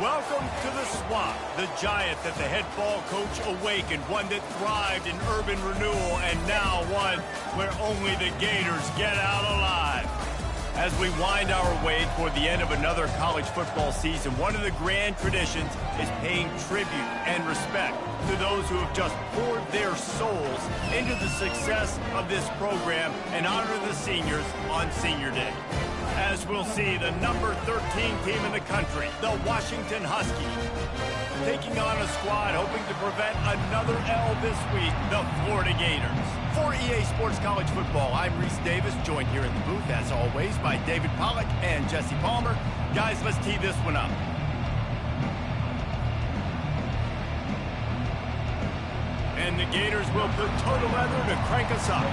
Welcome to the Swamp, the giant that the head ball coach awakened, one that thrived in urban renewal, and now one where only the Gators get out alive. As we wind our way toward the end of another college football season, one of the grand traditions is paying tribute and respect to those who have just poured their souls into the success of this program and honor the seniors on Senior Day. As we'll see, the number 13 team in the country, the Washington Huskies, taking on a squad hoping to prevent another L this week, the Florida Gators. For EA Sports College Football, I'm Reese Davis, joined here in the booth, as always, by David Pollack and Jesse Palmer. Guys, let's tee this one up. And the Gators will put total leather to crank us up.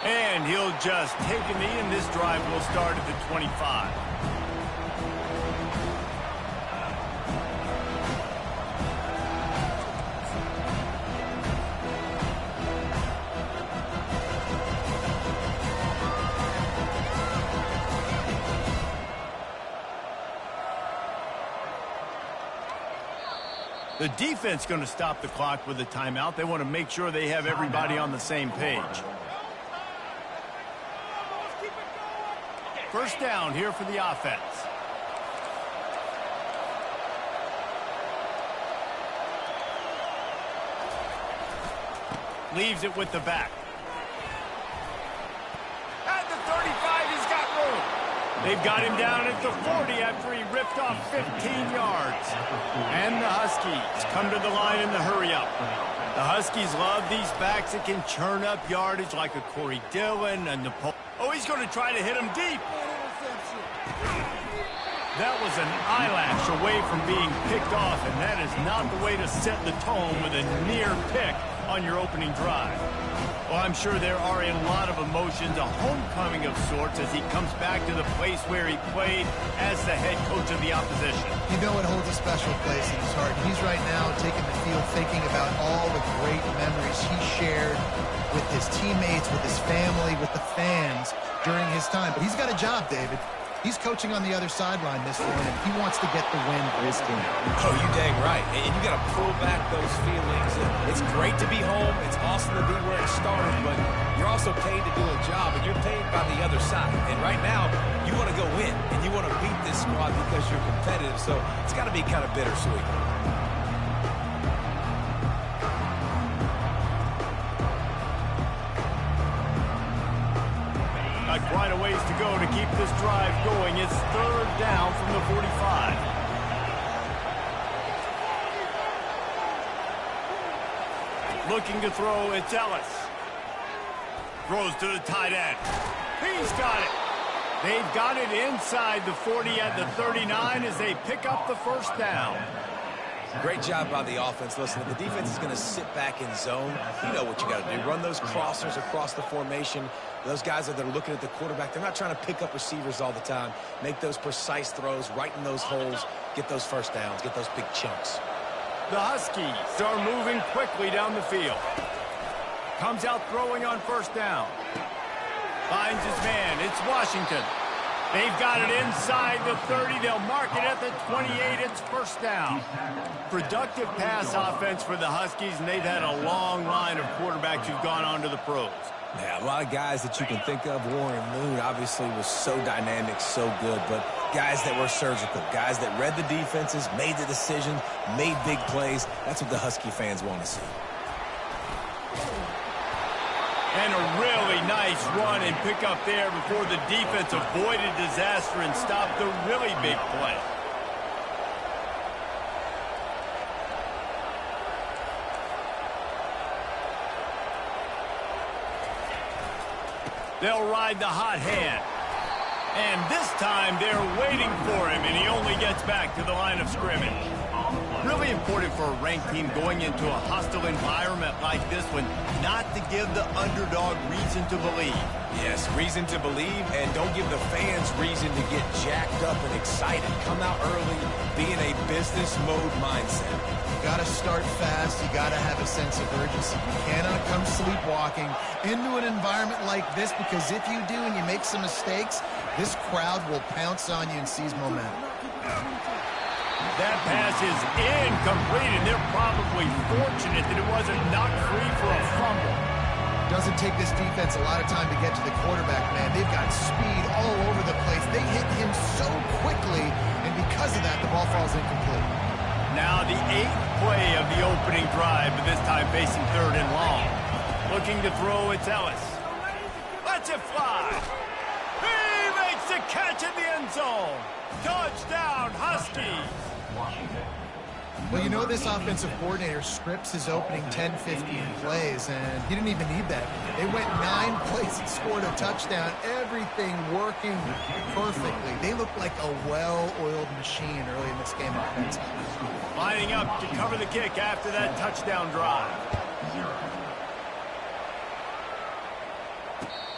And he'll just take a knee, and this drive will start at the 25. The defense going to stop the clock with a timeout. They want to make sure they have everybody on the same page. First down here for the offense. Leaves it with the back. At the 35, he's got room. They've got him down at the 40 after he ripped off 15 yards. And the Huskies come to the line in the hurry-up. The Huskies love these backs that can churn up yardage like a Corey Dillon and Napoleon. Oh, he's going to try to hit him deep. That was an eyelash away from being picked off, and that is not the way to set the tone with a near pick on your opening drive. Well, I'm sure there are a lot of emotions, a homecoming of sorts, as he comes back to the place where he played as the head coach of the opposition. You know it holds a special place in his heart. He's right now taking the field thinking about all the great memories he shared with his teammates, with his family, with the fans during his time. But he's got a job, David. He's coaching on the other sideline this morning, and he wants to get the win for his team. Oh, you dang right. And you got to pull back those feelings. It's great to be home. It's awesome to be where it started, but you're also paid to do a job, and you're paid by the other side. And right now, you want to go win, and you want to beat this squad because you're competitive, so it's got to be kind of bittersweet. Quite a ways to go to keep this drive going. It's third down from the 45. Looking to throw, it's Ellis. Throws to the tight end. He's got it. They've got it inside the 40 at the 39 as they pick up the first down. Great job by the offense. Listen, if the defense is going to sit back in zone, you know what you got to do. Run those crossers across the formation. Those guys that are looking at the quarterback, they're not trying to pick up receivers all the time. Make those precise throws right in those holes. Get those first downs. Get those big chunks. The Huskies are moving quickly down the field. Comes out throwing on first down. Finds his man. It's Washington. They've got it inside the 30. They'll mark it at the 28. It's first down. Productive pass offense for the Huskies, and they've had a long line of quarterbacks who've gone on to the pros. Yeah, a lot of guys that you can think of. Warren Moon obviously was so dynamic, so good, but guys that were surgical, guys that read the defenses, made the decisions, made big plays. That's what the Husky fans want to see. And a really nice run and pick up there before the defense avoided disaster and stopped the really big play. They'll ride the hot hand. And this time they're waiting for him, and he only gets back to the line of scrimmage. Really important for a ranked team going into a hostile environment like this one not to give the underdog reason to believe. Yes, reason to believe, and don't give the fans reason to get jacked up and excited. Come out early, be in a business mode mindset. You got to start fast. You got to have a sense of urgency. You cannot come sleepwalking into an environment like this, because if you do and you make some mistakes, this crowd will pounce on you and seize momentum. That pass is incomplete, and they're probably fortunate that it wasn't knocked free for a fumble. Doesn't take this defense a lot of time to get to the quarterback, man. They've got speed all over the place. They hit him so quickly, and because of that, the ball falls incomplete. Now the 8th play of the opening drive, but this time facing 3rd and long. Looking to throw, it's Ellis. Lets it fly. He makes the catch in the end zone. Touchdown, Huskies. Well, you know, this offensive coordinator scripts his opening 10, 15 plays, and he didn't even need that. They went 9 plays and scored a touchdown. Everything working perfectly. They look like a well-oiled machine early in this game offensively. Lining up to cover the kick after that touchdown drive.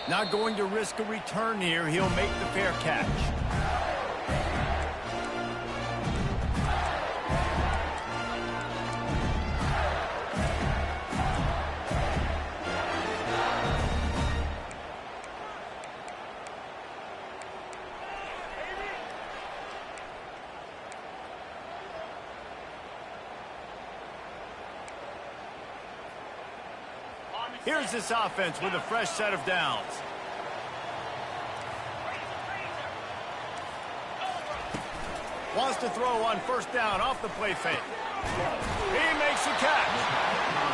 Not going to risk a return here. He'll make the fair catch. Here's this offense with a fresh set of downs. Wants to throw on 1st down off the play fake. He makes the catch.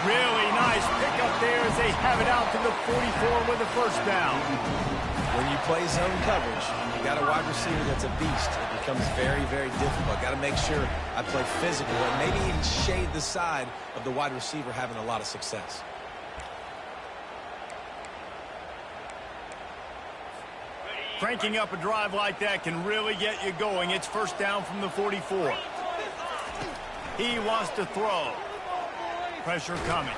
Really nice pickup there as they have it out to the 44 with the 1st down. When you play zone coverage, you got a wide receiver that's a beast. It becomes very, very difficult. Got to make sure I play physical and maybe even shade the side of the wide receiver having a lot of success. Cranking up a drive like that can really get you going. It's 1st down from the 44. He wants to throw. Pressure coming.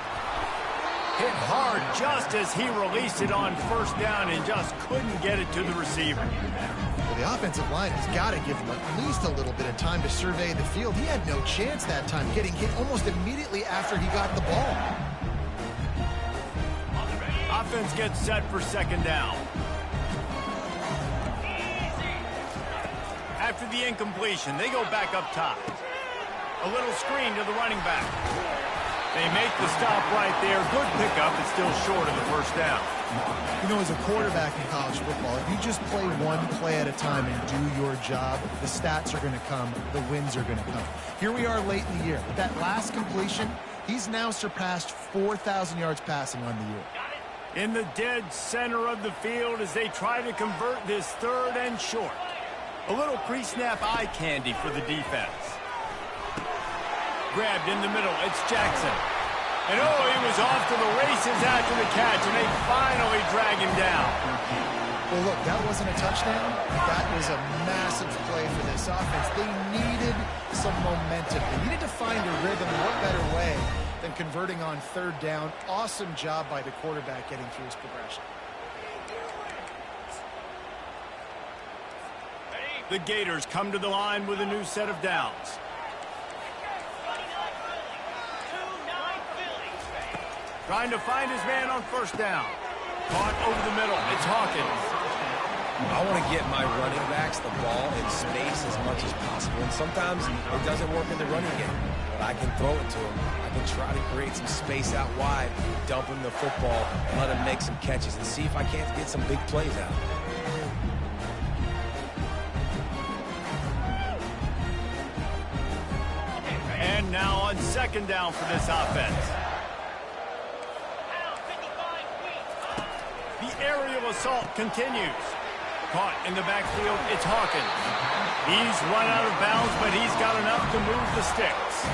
Hit hard just as he released it on 1st down and just couldn't get it to the receiver. Well, the offensive line has got to give him at least a little bit of time to survey the field. He had no chance that time, getting hit almost immediately after he got the ball. Offense gets set for 2nd down. After the incompletion, they go back up top. A little screen to the running back. They make the stop right there. Good pickup. It's still short of the 1st down. You know, as a quarterback in college football, if you just play one play at a time and do your job, the stats are going to come, the wins are going to come. Here we are late in the year. With that last completion, he's now surpassed 4,000 yards passing on the year. In the dead center of the field as they try to convert this 3rd and short. A little pre-snap eye candy for the defense. Grabbed in the middle. It's Jackson. And oh, he was off to the races after the catch, and they finally drag him down. Well, look, that wasn't a touchdown. That was a massive play for this offense. They needed some momentum. They needed to find a rhythm. What better way than converting on 3rd down? Awesome job by the quarterback getting through his progression. The Gators come to the line with a new set of downs. Trying to find his man on 1st down. Caught over the middle. It's Hawkins. I want to get my running backs the ball in space as much as possible. And sometimes it doesn't work in the running game. But I can throw it to him. I can try to create some space out wide, dump him the football, let him make some catches, and see if I can't get some big plays out. And now on 2nd down for this offense. The aerial assault continues. Caught in the backfield, it's Hawkins. He's run out of bounds, but he's got enough to move the sticks.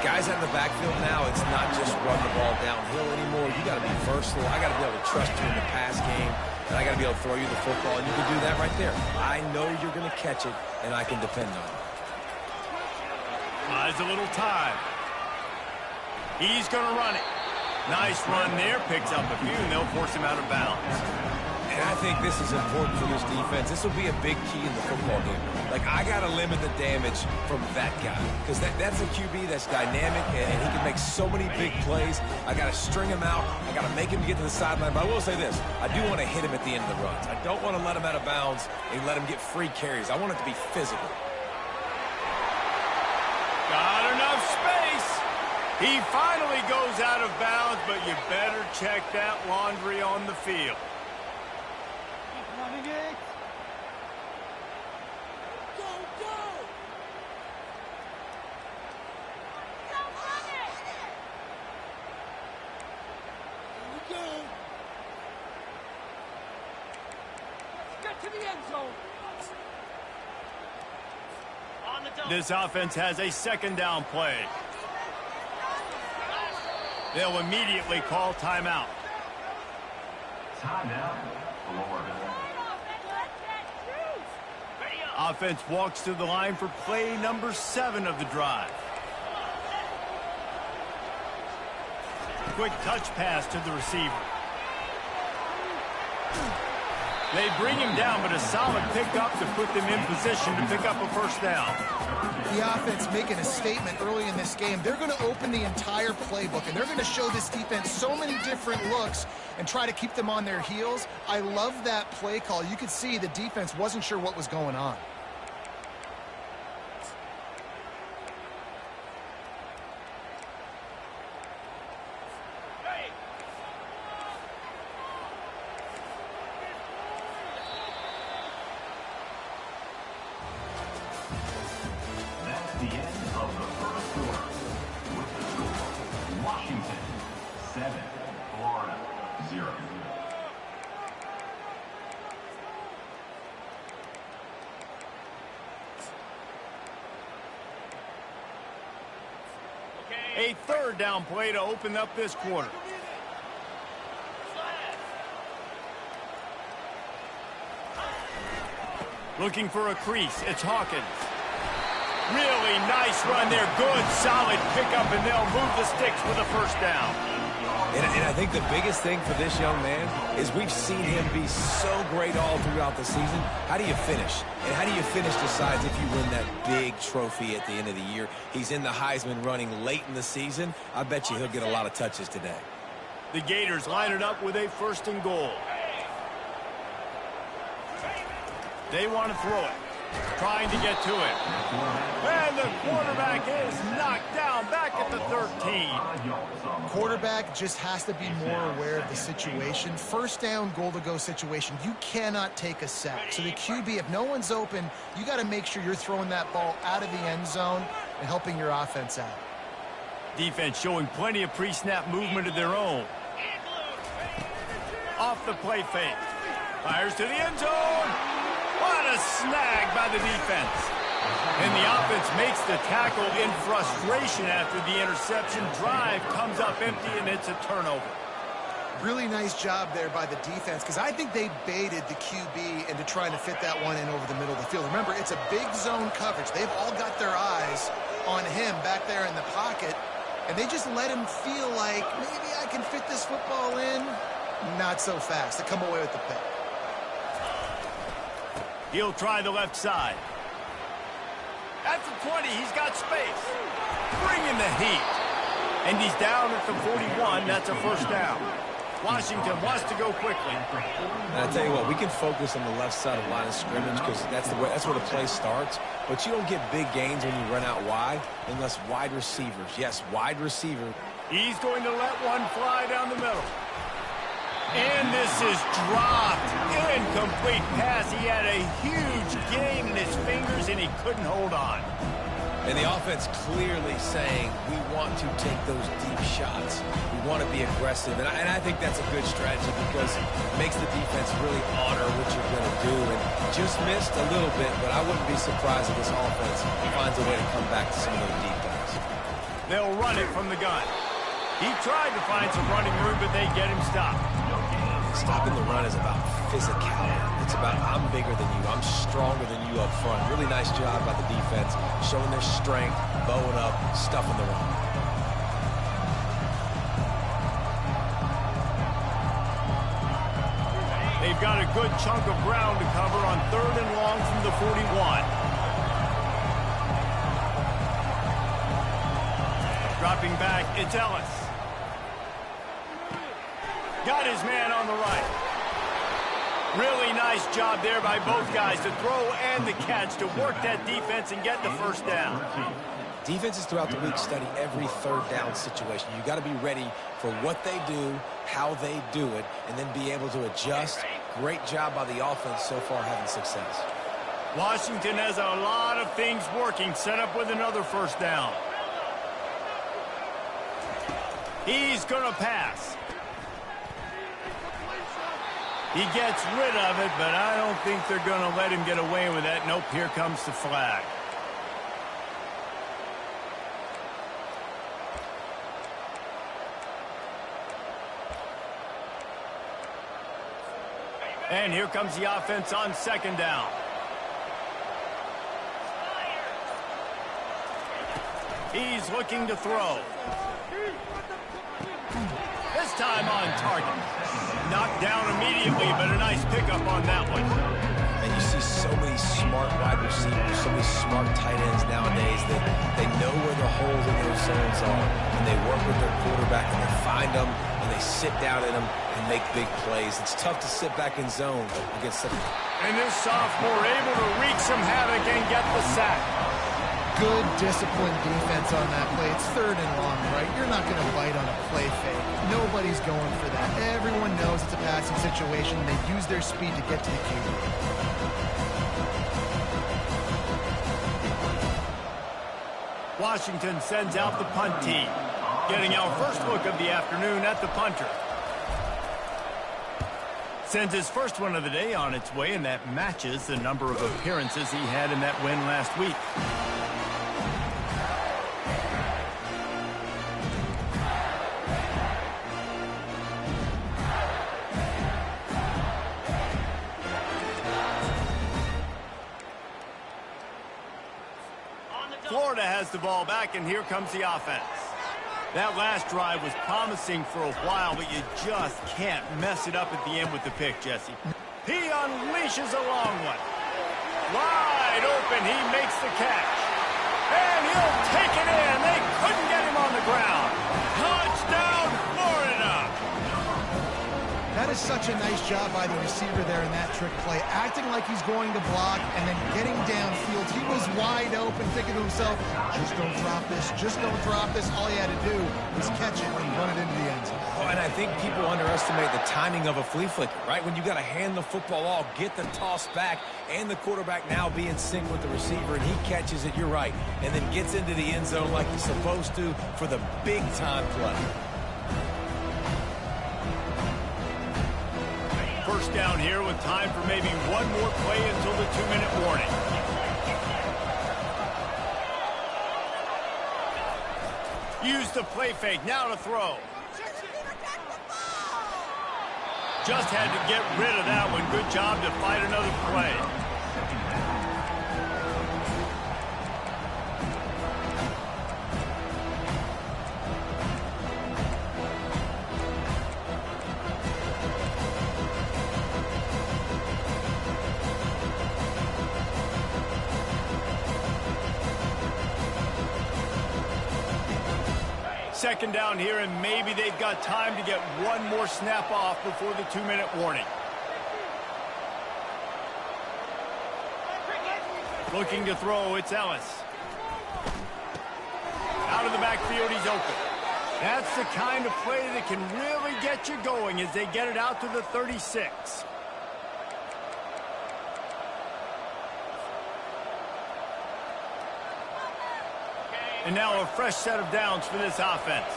Guys out in the backfield now, it's not just run the ball downhill anymore. You got to be versatile. I got to be able to trust you in the pass game, and I got to be able to throw you the football, and you can do that right there. I know you're going to catch it, and I can depend on it. Buys a little time. He's going to run it. Nice run there. Picks up a few, and they'll force him out of bounds. And I think this is important for this defense. This will be a big key in the football game. Like, I got to limit the damage from that guy because that's a QB that's dynamic, and he can make so many big plays. I got to string him out. I got to make him get to the sideline. But I will say this. I do want to hit him at the end of the runs. I don't want to let him out of bounds and let him get free carries. I want it to be physical. Got enough space. He finally goes out of bounds, but you better check that laundry on the field. Running it. Go, go. Go run it. Here we go. Let's get to the end zone. On the double. This offense has a second down play. They'll immediately call timeout. Timeout, Florida. Offense walks to the line for play number 7 of the drive. Quick touch pass to the receiver. They bring him down, but a solid pickup to put them in position to pick up a first down. The offense making a statement early in this game. They're going to open the entire playbook, and they're going to show this defense so many different looks and try to keep them on their heels. I love that play call. You could see the defense wasn't sure what was going on. That's the end of the first quarter. With the score, Washington 7, Florida 0. A third down play to open up this quarter. Looking for a crease. It's Hawkins. Really nice run there. Good, solid pickup, and they'll move the sticks with a first down. And I think the biggest thing for this young man is we've seen him be so great all throughout the season. How do you finish? And how do you finish decides if you win that big trophy at the end of the year. He's in the Heisman running late in the season. I bet you he'll get a lot of touches today. The Gators line it up with a first and goal. They want to throw it. Trying to get to it. And the quarterback is knocked down back at the 13. Quarterback just has to be more aware of the situation. First down, goal-to-go situation. You cannot take a sack. So the QB, if no one's open, you got to make sure you're throwing that ball out of the end zone and helping your offense out. Defense showing plenty of pre-snap movement of their own. Off the play fake. Fires to the end zone. What a snag by the defense. And the offense makes the tackle in frustration after the interception. Drive comes up empty, and it's a turnover. Really nice job there by the defense because I think they baited the QB into trying to fit that one in over the middle of the field. Remember, it's a big zone coverage. They've all got their eyes on him back there in the pocket, and they just let him feel like maybe I can fit this football in. Not so fast. They come away with the pick. He'll try the left side. At the 20, he's got space. Bringing the heat. And he's down at the 41. That's a first down. Washington wants to go quickly. And I tell you what, we can focus on the left side of the line of scrimmage because that's where the play starts. But you don't get big gains when you run out wide unless wide receivers. Yes, wide receiver. He's going to let one fly down the middle. And this is dropped. Incomplete pass. He had a huge gain in his fingers, and he couldn't hold on. And the offense clearly saying, we want to take those deep shots. We want to be aggressive. And I think that's a good strategy because it makes the defense really honor what you're going to do. And just missed a little bit, but I wouldn't be surprised if this offense finds a way to come back to some of those deep guys. They'll run it from the gun. He tried to find some running room, but they get him stopped. Stopping the run is about physicality. It's about I'm bigger than you. I'm stronger than you up front. Really nice job by the defense, showing their strength, bowing up, stuffing the run. They've got a good chunk of ground to cover on 3rd and long from the 41. Dropping back, it's Ellis. Got his man on the right. Really nice job there by both guys to throw and the catch to work that defense and get the first down. Defenses throughout the week study every 3rd down situation. You got to be ready for what they do, how they do it, and then be able to adjust. Great job by the offense so far having success. Washington has a lot of things working, set up with another first down. He's going to pass. He gets rid of it, but I don't think they're going to let him get away with that. Nope, here comes the flag. And here comes the offense on 2nd down. He's looking to throw. This time on target. Knocked down immediately, but a nice pickup on that one. And you see so many smart wide receivers, so many smart tight ends nowadays that they know where the holes in their zones are, and they work with their quarterback, and they find them, and they sit down in them and make big plays. It's tough to sit back in zone against them. And this sophomore able to wreak some havoc and get the sack. Good, disciplined defense on that play. It's 3rd and long, right? You're not going to bite on a play fake. Nobody's going for that. Everyone knows it's a passing situation. They use their speed to get to the QB. Washington sends out the punt team. Getting our first look of the afternoon at the punter. Sends his first one of the day on its way, and that matches the number of appearances he had in that win last week. Florida has the ball back, and here comes the offense. That last drive was promising for a while, but you just can't mess it up at the end with the pick, Jesse. He unleashes a long one. Wide open, he makes the catch. And he'll take it in. They couldn't get him on the ground. Touchdown, Florida! That is such a nice job by the receiver there in that trick play, acting like he's going to block and then getting downfield. He was wide open, thinking to himself, just don't drop this, just don't drop this. All he had to do was catch it and run it into the end zone. Oh, and I think people underestimate the timing of a flea flicker, right? When you got to hand the football off, get the toss back, and the quarterback now be in sync with the receiver, and he catches it, you're right, and then gets into the end zone like he's supposed to for the big-time play. First down here with time for maybe one more play until the 2-minute warning. Use the play fake, now to throw. Just had to get rid of that one. Good job to fight another play. Second down here, and maybe they've got time to get one more snap off before the 2-minute warning. Looking to throw, it's Ellis. Out of the backfield, he's open. That's the kind of play that can really get you going as they get it out to the 36. And now a fresh set of downs for this offense.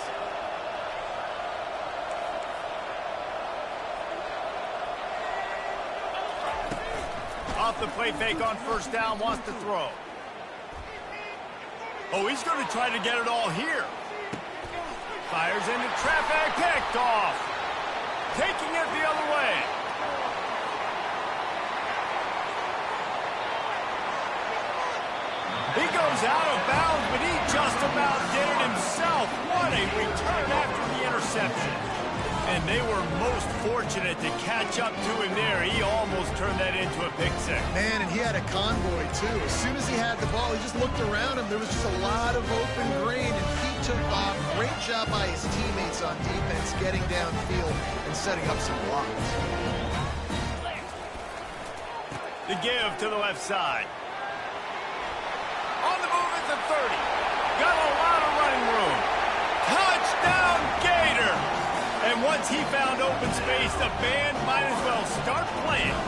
Off the play fake on first down, wants to throw. Oh, he's going to try to get it all here. Fires into traffic, picked off. Taking it the other way. What a return after the interception. And they were most fortunate to catch up to him there. He almost turned that into a pick six. Man, and he had a convoy, too. As soon as he had the ball, he just looked around him. There was just a lot of open green, and he took off. Great job by his teammates on defense, getting downfield and setting up some blocks. The give to the left side. On the move at the 30. Got a lot of running room. Touchdown, Gator! And once he found open space, the band might as well start playing.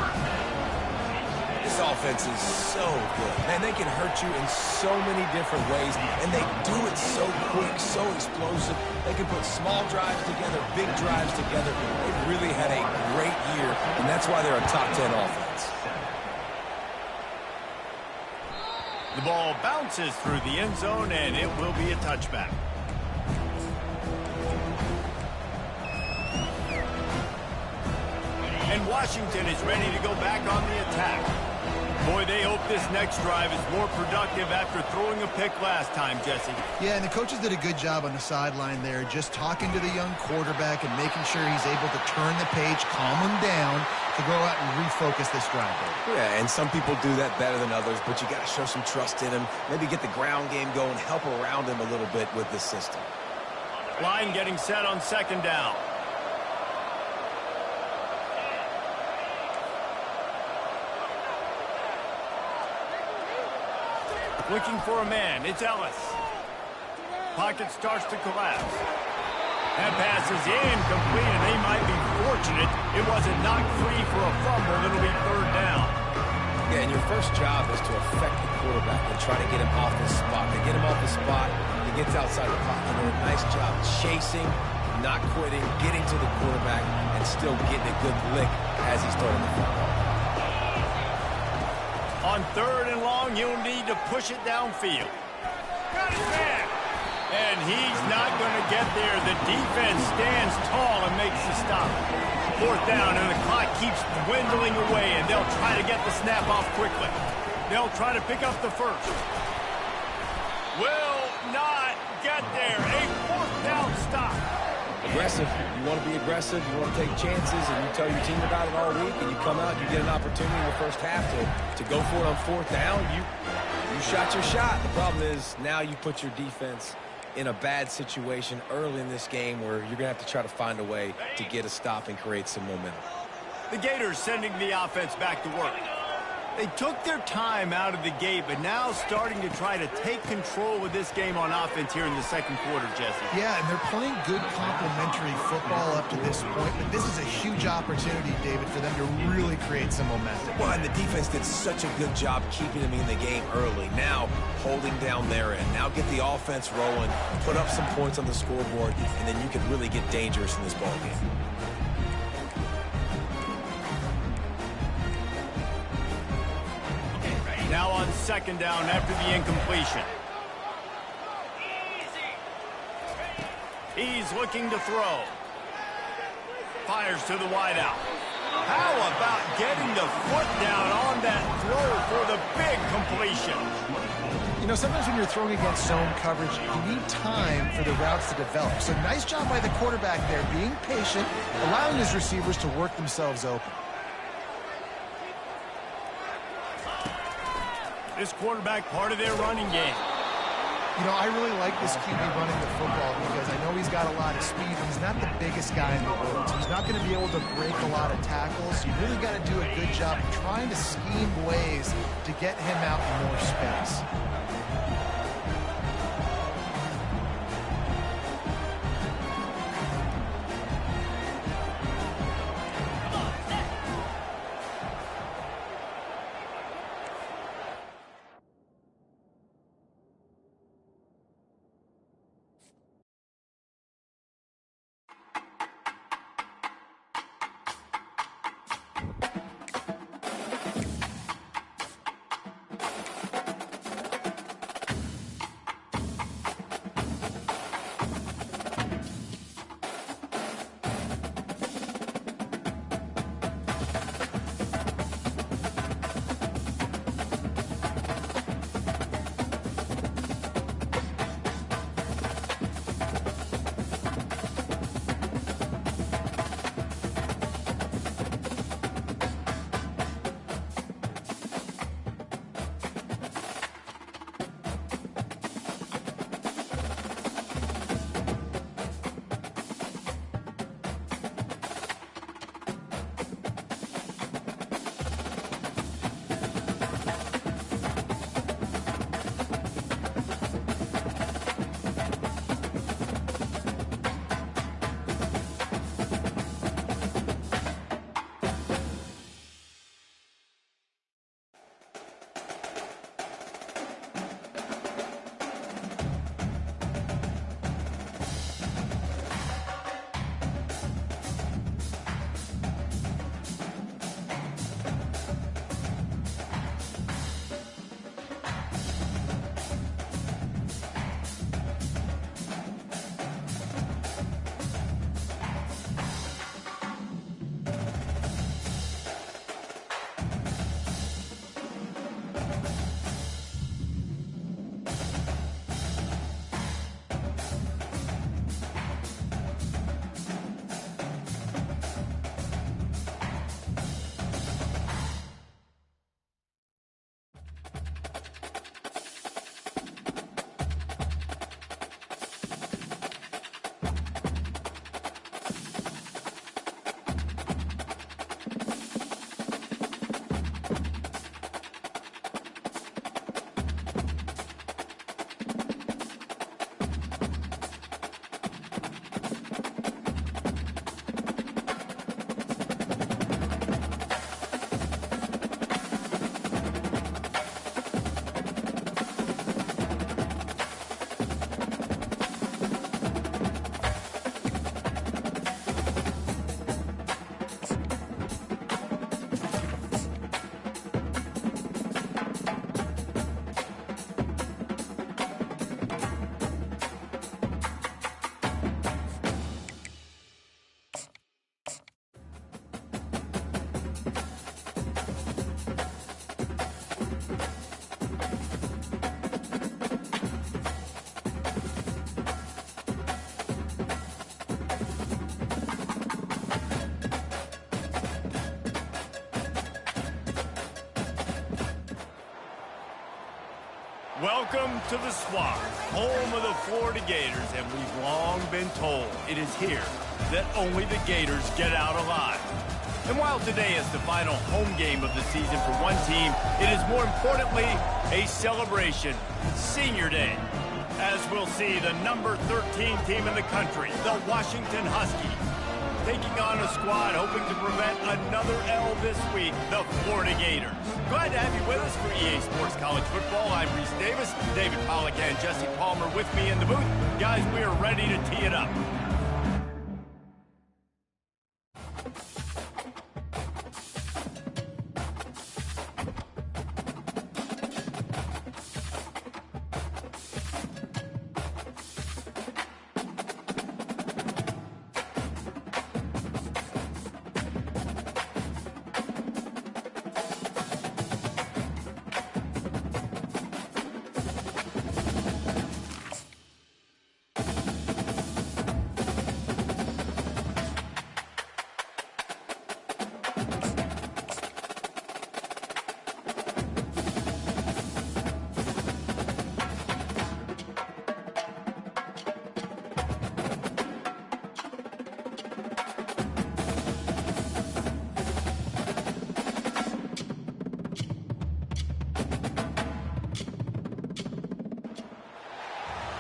This offense is so good. Man, they can hurt you in so many different ways, and they do it so quick, so explosive. They can put small drives together, big drives together. They've really had a great year, and that's why they're a top 10 offense. The ball bounces through the end zone, and it will be a touchback. And Washington is ready to go back on the attack. Boy, they hope this next drive is more productive after throwing a pick last time, Jesse. Yeah, and the coaches did a good job on the sideline there, just talking to the young quarterback and making sure he's able to turn the page, calm him down, to go out and refocus this drive. Yeah, and some people do that better than others, but you got to show some trust in him. Maybe get the ground game going, help around him a little bit with this system. Line getting set on second down. Looking for a man. It's Ellis. Pocket starts to collapse. That pass is incomplete, and they might be fortunate it wasn't knocked free for a fumble. It'll be third down. Yeah, and your first job is to affect the quarterback and try to get him off the spot. They get him off the spot, he gets outside the pocket. They do a nice job chasing, not quitting, getting to the quarterback, and still getting a good lick as he's throwing the football. On third and long, you'll need to push it downfield. Got his man. And he's not going to get there. The defense stands tall and makes the stop. Fourth down, and the clock keeps dwindling away, and they'll try to get the snap off quickly. They'll try to pick up the first. Will not get there. A fourth down stop. Aggressive. You want to be aggressive. You want to take chances, and you tell your team about it all week, and you come out, you get an opportunity in the first half to go for it on fourth down. You shot your shot. The problem is now you put your defense in a bad situation early in this game where you're going to have to try to find a way to get a stop and create some momentum. The Gators sending the offense back to work. They took their time out of the gate, but now starting to try to take control of this game on offense here in the second quarter, Jesse. Yeah, and they're playing good complementary football up to this point, but this is a huge opportunity, David, for them to really create some momentum. Well, and the defense did such a good job keeping them in the game early. Now, holding down their end. Now get the offense rolling, put up some points on the scoreboard, and then you can really get dangerous in this ball game. Now on second down after the incompletion. He's looking to throw. Fires to the wideout. How about getting the foot down on that throw for the big completion? You know, sometimes when you're throwing against zone coverage, you need time for the routes to develop. So nice job by the quarterback there, being patient, allowing his receivers to work themselves open. This quarterback part of their running game. You know, I really like this QB running the football because I know he's got a lot of speed. He's not the biggest guy in the world, so he's not going to be able to break a lot of tackles. You really got to do a good job trying to scheme ways to get him out in more space. Welcome to the Swamp, home of the Florida Gators, and we've long been told it is here that only the Gators get out alive. And while today is the final home game of the season for one team, it is more importantly a celebration, Senior Day. As we'll see, the number 13 team in the country, the Washington Huskies, taking on a squad hoping to prevent another L this week, the Florida Gators. Glad to have you with us for EA Sports College Football. I'm Reese Davis, David Pollack and Jesse Palmer with me in the booth. Guys, we are ready to tee it up.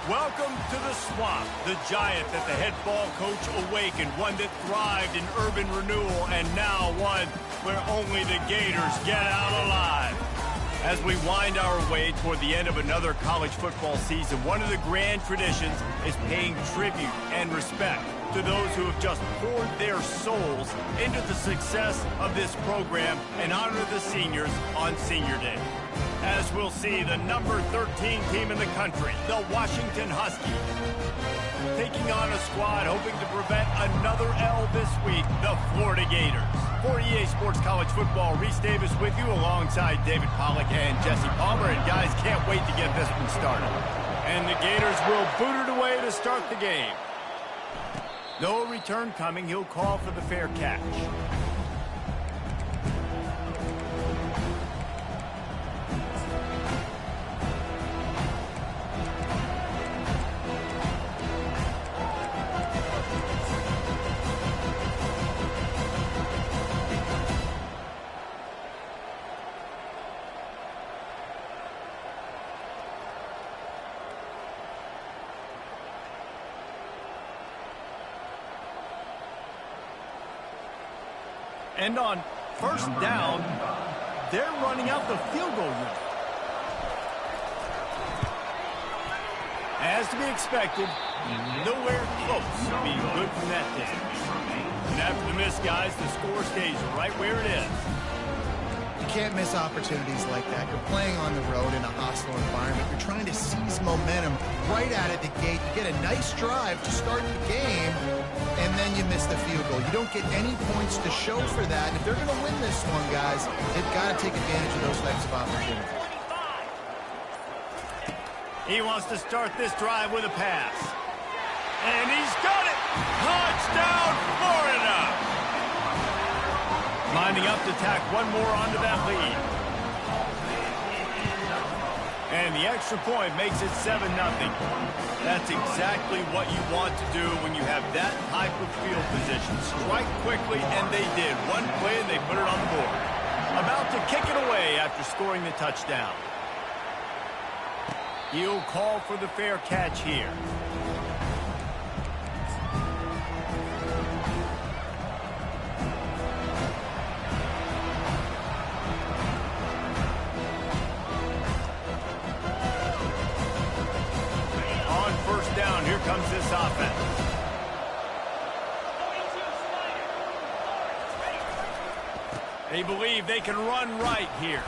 Welcome to the Swamp, the giant that the head ball coach awakened, one that thrived in urban renewal, and now one where only the Gators get out alive. As we wind our way toward the end of another college football season, one of the grand traditions is paying tribute and respect to those who have just poured their souls into the success of this program and honor the seniors on Senior Day. As we'll see, the number 13 team in the country, the Washington Huskies, taking on a squad hoping to prevent another L this week, the Florida Gators. For EA Sports College Football, Reese Davis with you alongside David Pollack and Jesse Palmer. And guys, can't wait to get this one started. And the Gators will boot it away to start the game. No return coming. He'll call for the fair catch. And on first down, they're running out the field goal unit. As to be expected, nowhere close to being good from that distance. And after the miss, guys, the score stays right where it is. You can't miss opportunities like that. You're playing on the road in a hostile environment. You're trying to seize momentum right out of the gate. You get a nice drive to start the game, and then you miss the field goal. You don't get any points to show for that. And if they're going to win this one, guys, they've got to take advantage of those types of opportunities. He wants to start this drive with a pass. And he's got it! Touchdown, Florida! Lining up to tack one more onto that lead. And the extra point makes it 7-0. That's exactly what you want to do when you have that type of field position. Strike quickly, and they did. One play, and they put it on the board. About to kick it away after scoring the touchdown. He'll call for the fair catch here. Here comes this offense. They believe they can run right here.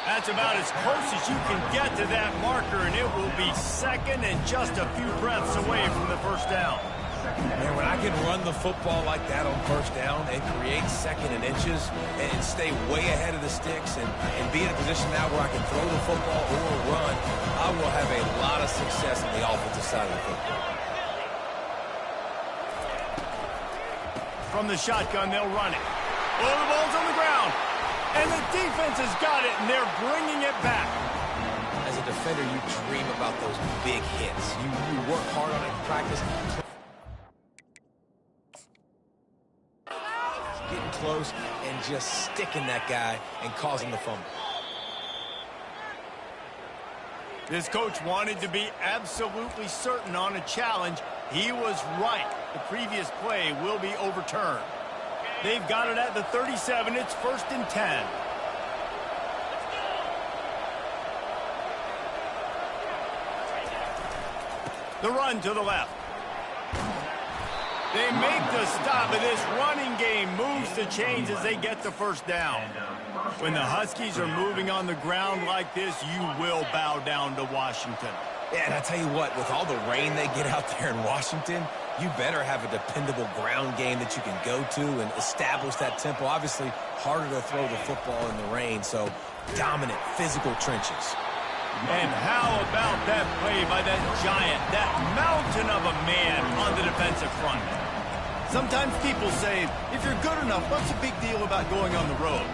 That's about as close as you can get to that marker, and it will be second and just a few breaths away from the first down. Man, when I can run the football like that on first down and create second and inches and stay way ahead of the sticks and be in a position now where I can throw the football or run, I will have a lot of success on the offensive side of the football. From the shotgun, they'll run it. Oh, the ball's on the ground. And the defense has got it, and they're bringing it back. As a defender, you dream about those big hits. You work hard on it in practice. Getting close and just sticking that guy and causing the fumble. This coach wanted to be absolutely certain on a challenge. He was right. The previous play will be overturned. They've got it at the 37. It's 1st and 10. The run to the left. They make the stop, and this running game moves the chains as they get the first down. When the Huskies are moving on the ground like this, you will bow down to Washington. Yeah, and I tell you what, with all the rain they get out there in Washington, you better have a dependable ground game that you can go to and establish that tempo. Obviously, harder to throw the football in the rain, so dominant, physical trenches. And how about that play by that giant, that mountain of a man on the defensive front? Sometimes people say, if you're good enough, what's the big deal about going on the road?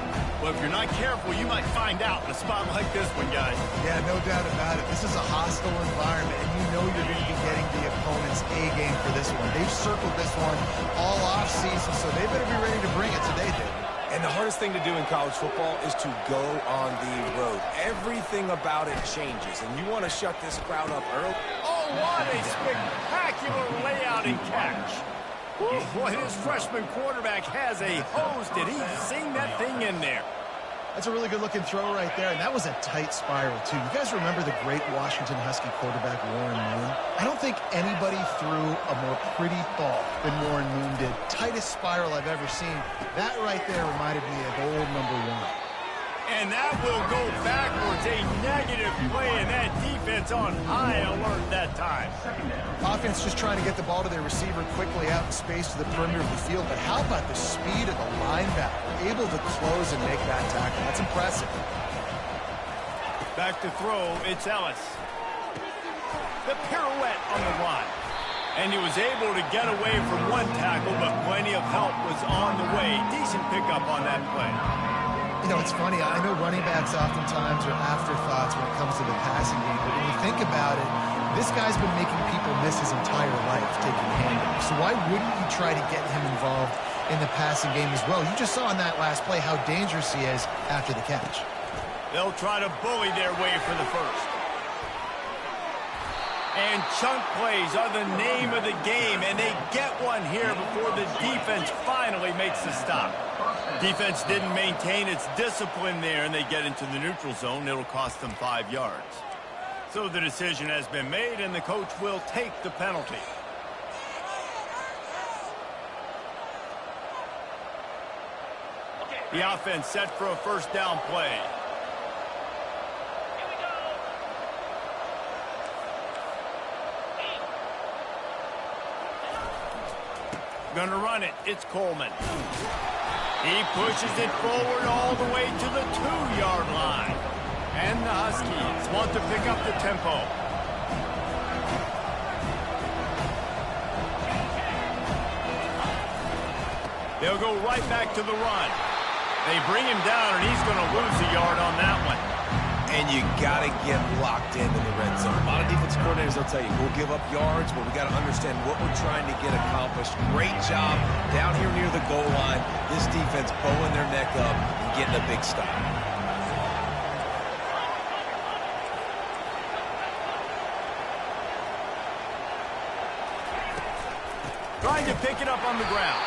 Well, if you're not careful, you might find out in a spot like this one, guys. Yeah, no doubt about it. This is a hostile environment, and you know you're going to be getting the opponent's A game for this one. They've circled this one all offseason, so they better be ready to bring it today, David. And the hardest thing to do in college football is to go on the road. Everything about it changes, and you want to shut this crowd up early. Oh, what a spectacular layout and catch. Ooh, boy, this freshman quarterback has a hose. Did he sing that thing in there? That's a really good-looking throw right there, and that was a tight spiral, too. You guys remember the great Washington Husky quarterback Warren Moon? I don't think anybody threw a more pretty ball than Warren Moon did. Tightest spiral I've ever seen. That right there reminded me of old #1. And that will go backwards. A negative play, and that defense on high alert that time. Offense just trying to get the ball to their receiver quickly out in space to the perimeter of the field. But how about the speed of the linebacker? Able to close and make that tackle. That's impressive. Back to throw. It's Ellis. The pirouette on the run. And he was able to get away from one tackle, but plenty of help was on the way. Decent pickup on that play. You know, it's funny. I know running backs oftentimes are afterthoughts when it comes to the passing game, but when you think about it, this guy's been making people miss his entire life taking handoffs. So why wouldn't you try to get him involved in the passing game as well? You just saw in that last play how dangerous he is after the catch. They'll try to bully their way for the first. And chunk plays are the name of the game, and they get one here before the defense finally makes the stop. Defense didn't maintain its discipline there, and they get into the neutral zone. It'll cost them 5 yards. So the decision has been made, and the coach will take the penalty. The offense set for a first down play. Gonna run it. It's Coleman. He pushes it forward all the way to the 2-yard line. And the Huskies want to pick up the tempo. They'll go right back to the run. They bring him down, and he's going to lose a yard on that one. And you got to get locked in the red zone. A lot of defense coordinators will tell you, we'll give up yards, but we got to understand what we're trying to get accomplished. Great job down here near the goal line. This defense bowing their neck up and getting a big stop. Trying to pick it up on the ground.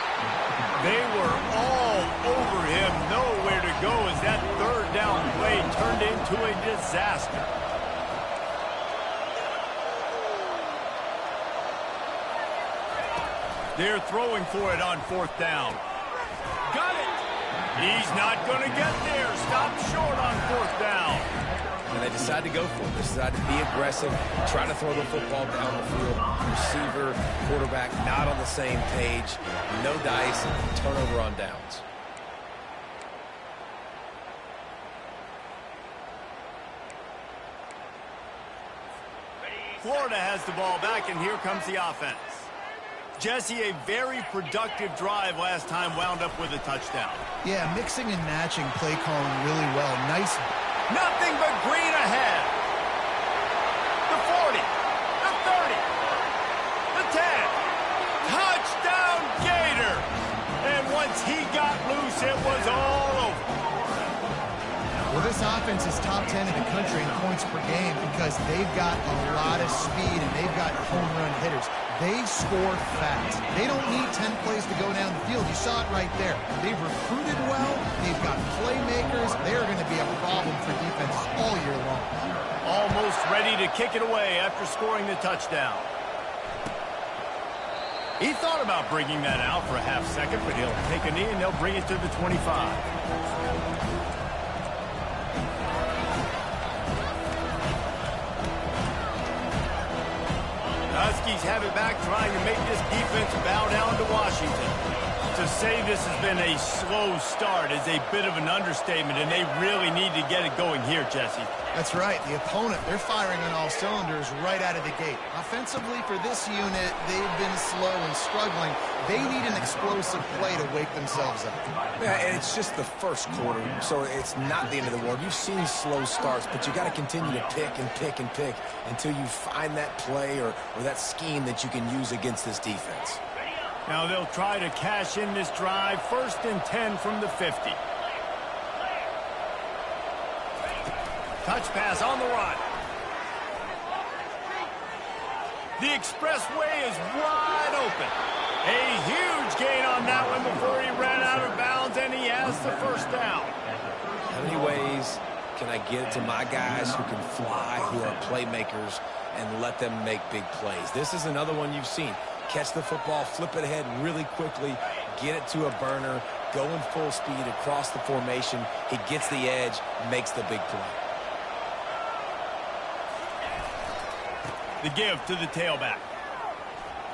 They were all over him, nowhere to go as that third down play turned into a disaster. They're throwing for it on 4th down. Got it! He's not going to get there. Stopped short on 4th down. And they decide to go for it. They decide to be aggressive, try to throw the football down the field. Receiver, quarterback, not on the same page. No dice, turnover on downs. Florida has the ball back, and here comes the offense. Jesse, a very productive drive last time, wound up with a touchdown. Yeah, mixing and matching play calling really well. Nice. Nothing but green ahead. Well, this offense is top 10 in the country in points per game because they've got a lot of speed and they've got home run hitters. They score fast. They don't need 10 plays to go down the field. You saw it right there. They've recruited well. They've got playmakers. They're going to be a problem for defenses all year long. Almost ready to kick it away after scoring the touchdown. He thought about bringing that out for a half second, but he'll take a knee and they'll bring it to the 25. Huskies have it back, trying to make this defense bow down to Washington. To say this has been a slow start is a bit of an understatement, and they really need to get it going here, Jesse. That's right. The opponent, they're firing on all cylinders right out of the gate. Offensively, for this unit, they've been slow and struggling. They need an explosive play to wake themselves up. Yeah, and it's just the first quarter, so it's not the end of the world. You've seen slow starts, but you got to continue to pick and pick and pick until you find that play or that scheme that you can use against this defense. Now they'll try to cash in this drive. 1st and 10 from the 50. Touch pass on the run. The expressway is wide open. A huge gain on that one before he ran out of bounds, and he has the first down. How many ways can I get it to my guys who can fly, who are playmakers, and let them make big plays? This is another one you've seen. Catch the football, flip it ahead really quickly, get it to a burner, go in full speed across the formation. He gets the edge, makes the big play. The give to the tailback.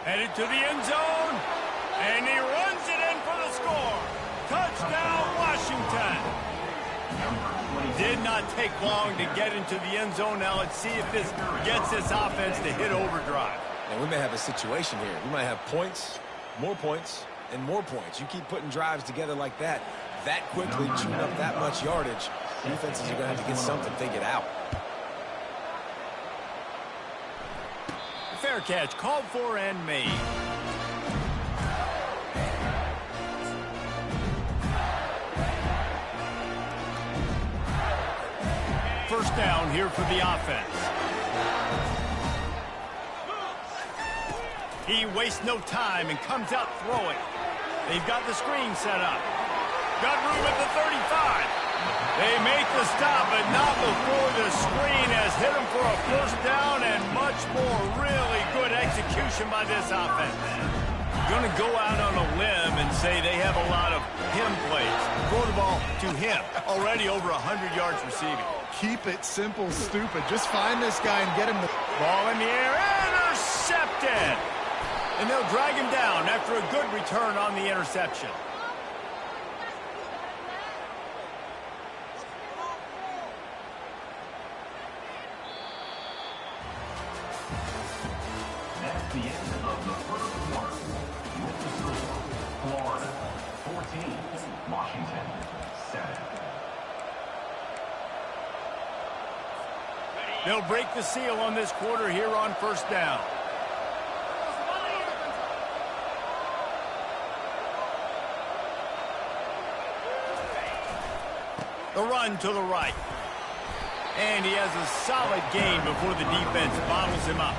Headed to the end zone, and he runs it in for the score. Touchdown, Washington. Did not take long to get into the end zone. Now let's see if this gets this offense to hit overdrive. And we may have a situation here. We might have points, and more points. You keep putting drives together like that quickly, chewing up that much yardage, defenses are going to have to get something figured out. Fair catch, called for and made. First down here for the offense. He wastes no time and comes out throwing. They've got the screen set up. Got room at the 35. They make the stop, but not before the screen has hit him for a first down and much more. Really good execution by this offense. Going to go out on a limb and say they have a lot of him plays. Throw the ball to him. Already over 100 yards receiving. Keep it simple, stupid. Just find this guy and get him the Ball in the air, intercepted. And they'll drag him down after a good return on the interception. That's the end of the first quarter. With the score, Florida 14, Washington 7. They'll break the seal on this quarter here on first down. The run to the right. And he has a solid gain before the defense bottles him up.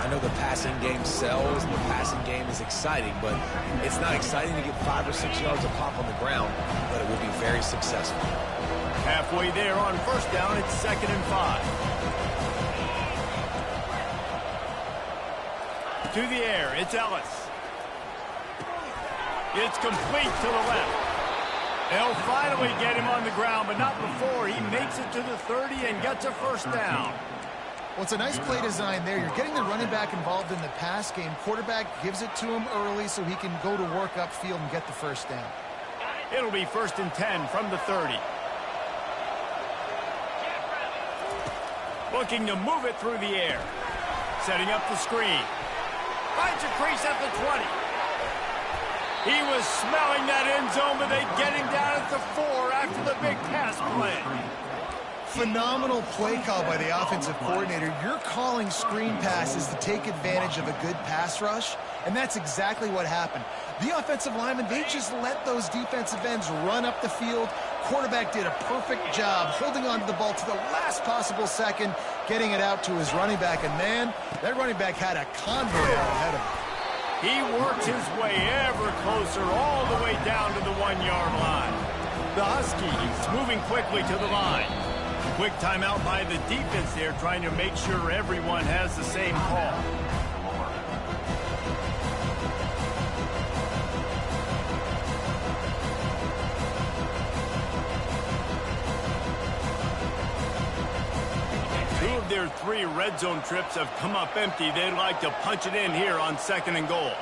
I know the passing game sells, the passing game is exciting, but it's not exciting to get 5 or 6 yards of pop on the ground, but it will be very successful. Halfway there on first down, it's 2nd and 5. To the air, it's Ellis. It's complete to the left. They'll finally get him on the ground, but not before he makes it to the 30 and gets a first down. Well, it's a nice play design there. You're getting the running back involved in the pass game. Quarterback gives it to him early so he can go to work upfield and get the first down. It'll be 1st and 10 from the 30. Looking to move it through the air. Setting up the screen. Finds a crease at the 20. He was smelling that end zone, but they get him down at the 4 after the big pass play. Phenomenal play call by the offensive coordinator. You're calling screen passes to take advantage of a good pass rush, and that's exactly what happened. The offensive linemen, they just let those defensive ends run up the field. quarterback did a perfect job holding on to the ball to the last possible second, getting it out to his running back. And, man, that running back had a convoy out ahead of him. He worked his way ever closer all the way down to the 1-yard line. The Huskies moving quickly to the line. Quick timeout by the defense there, trying to make sure everyone has the same call. Two of their 3 red zone trips have come up empty. They'd like to punch it in here on 2nd and goal.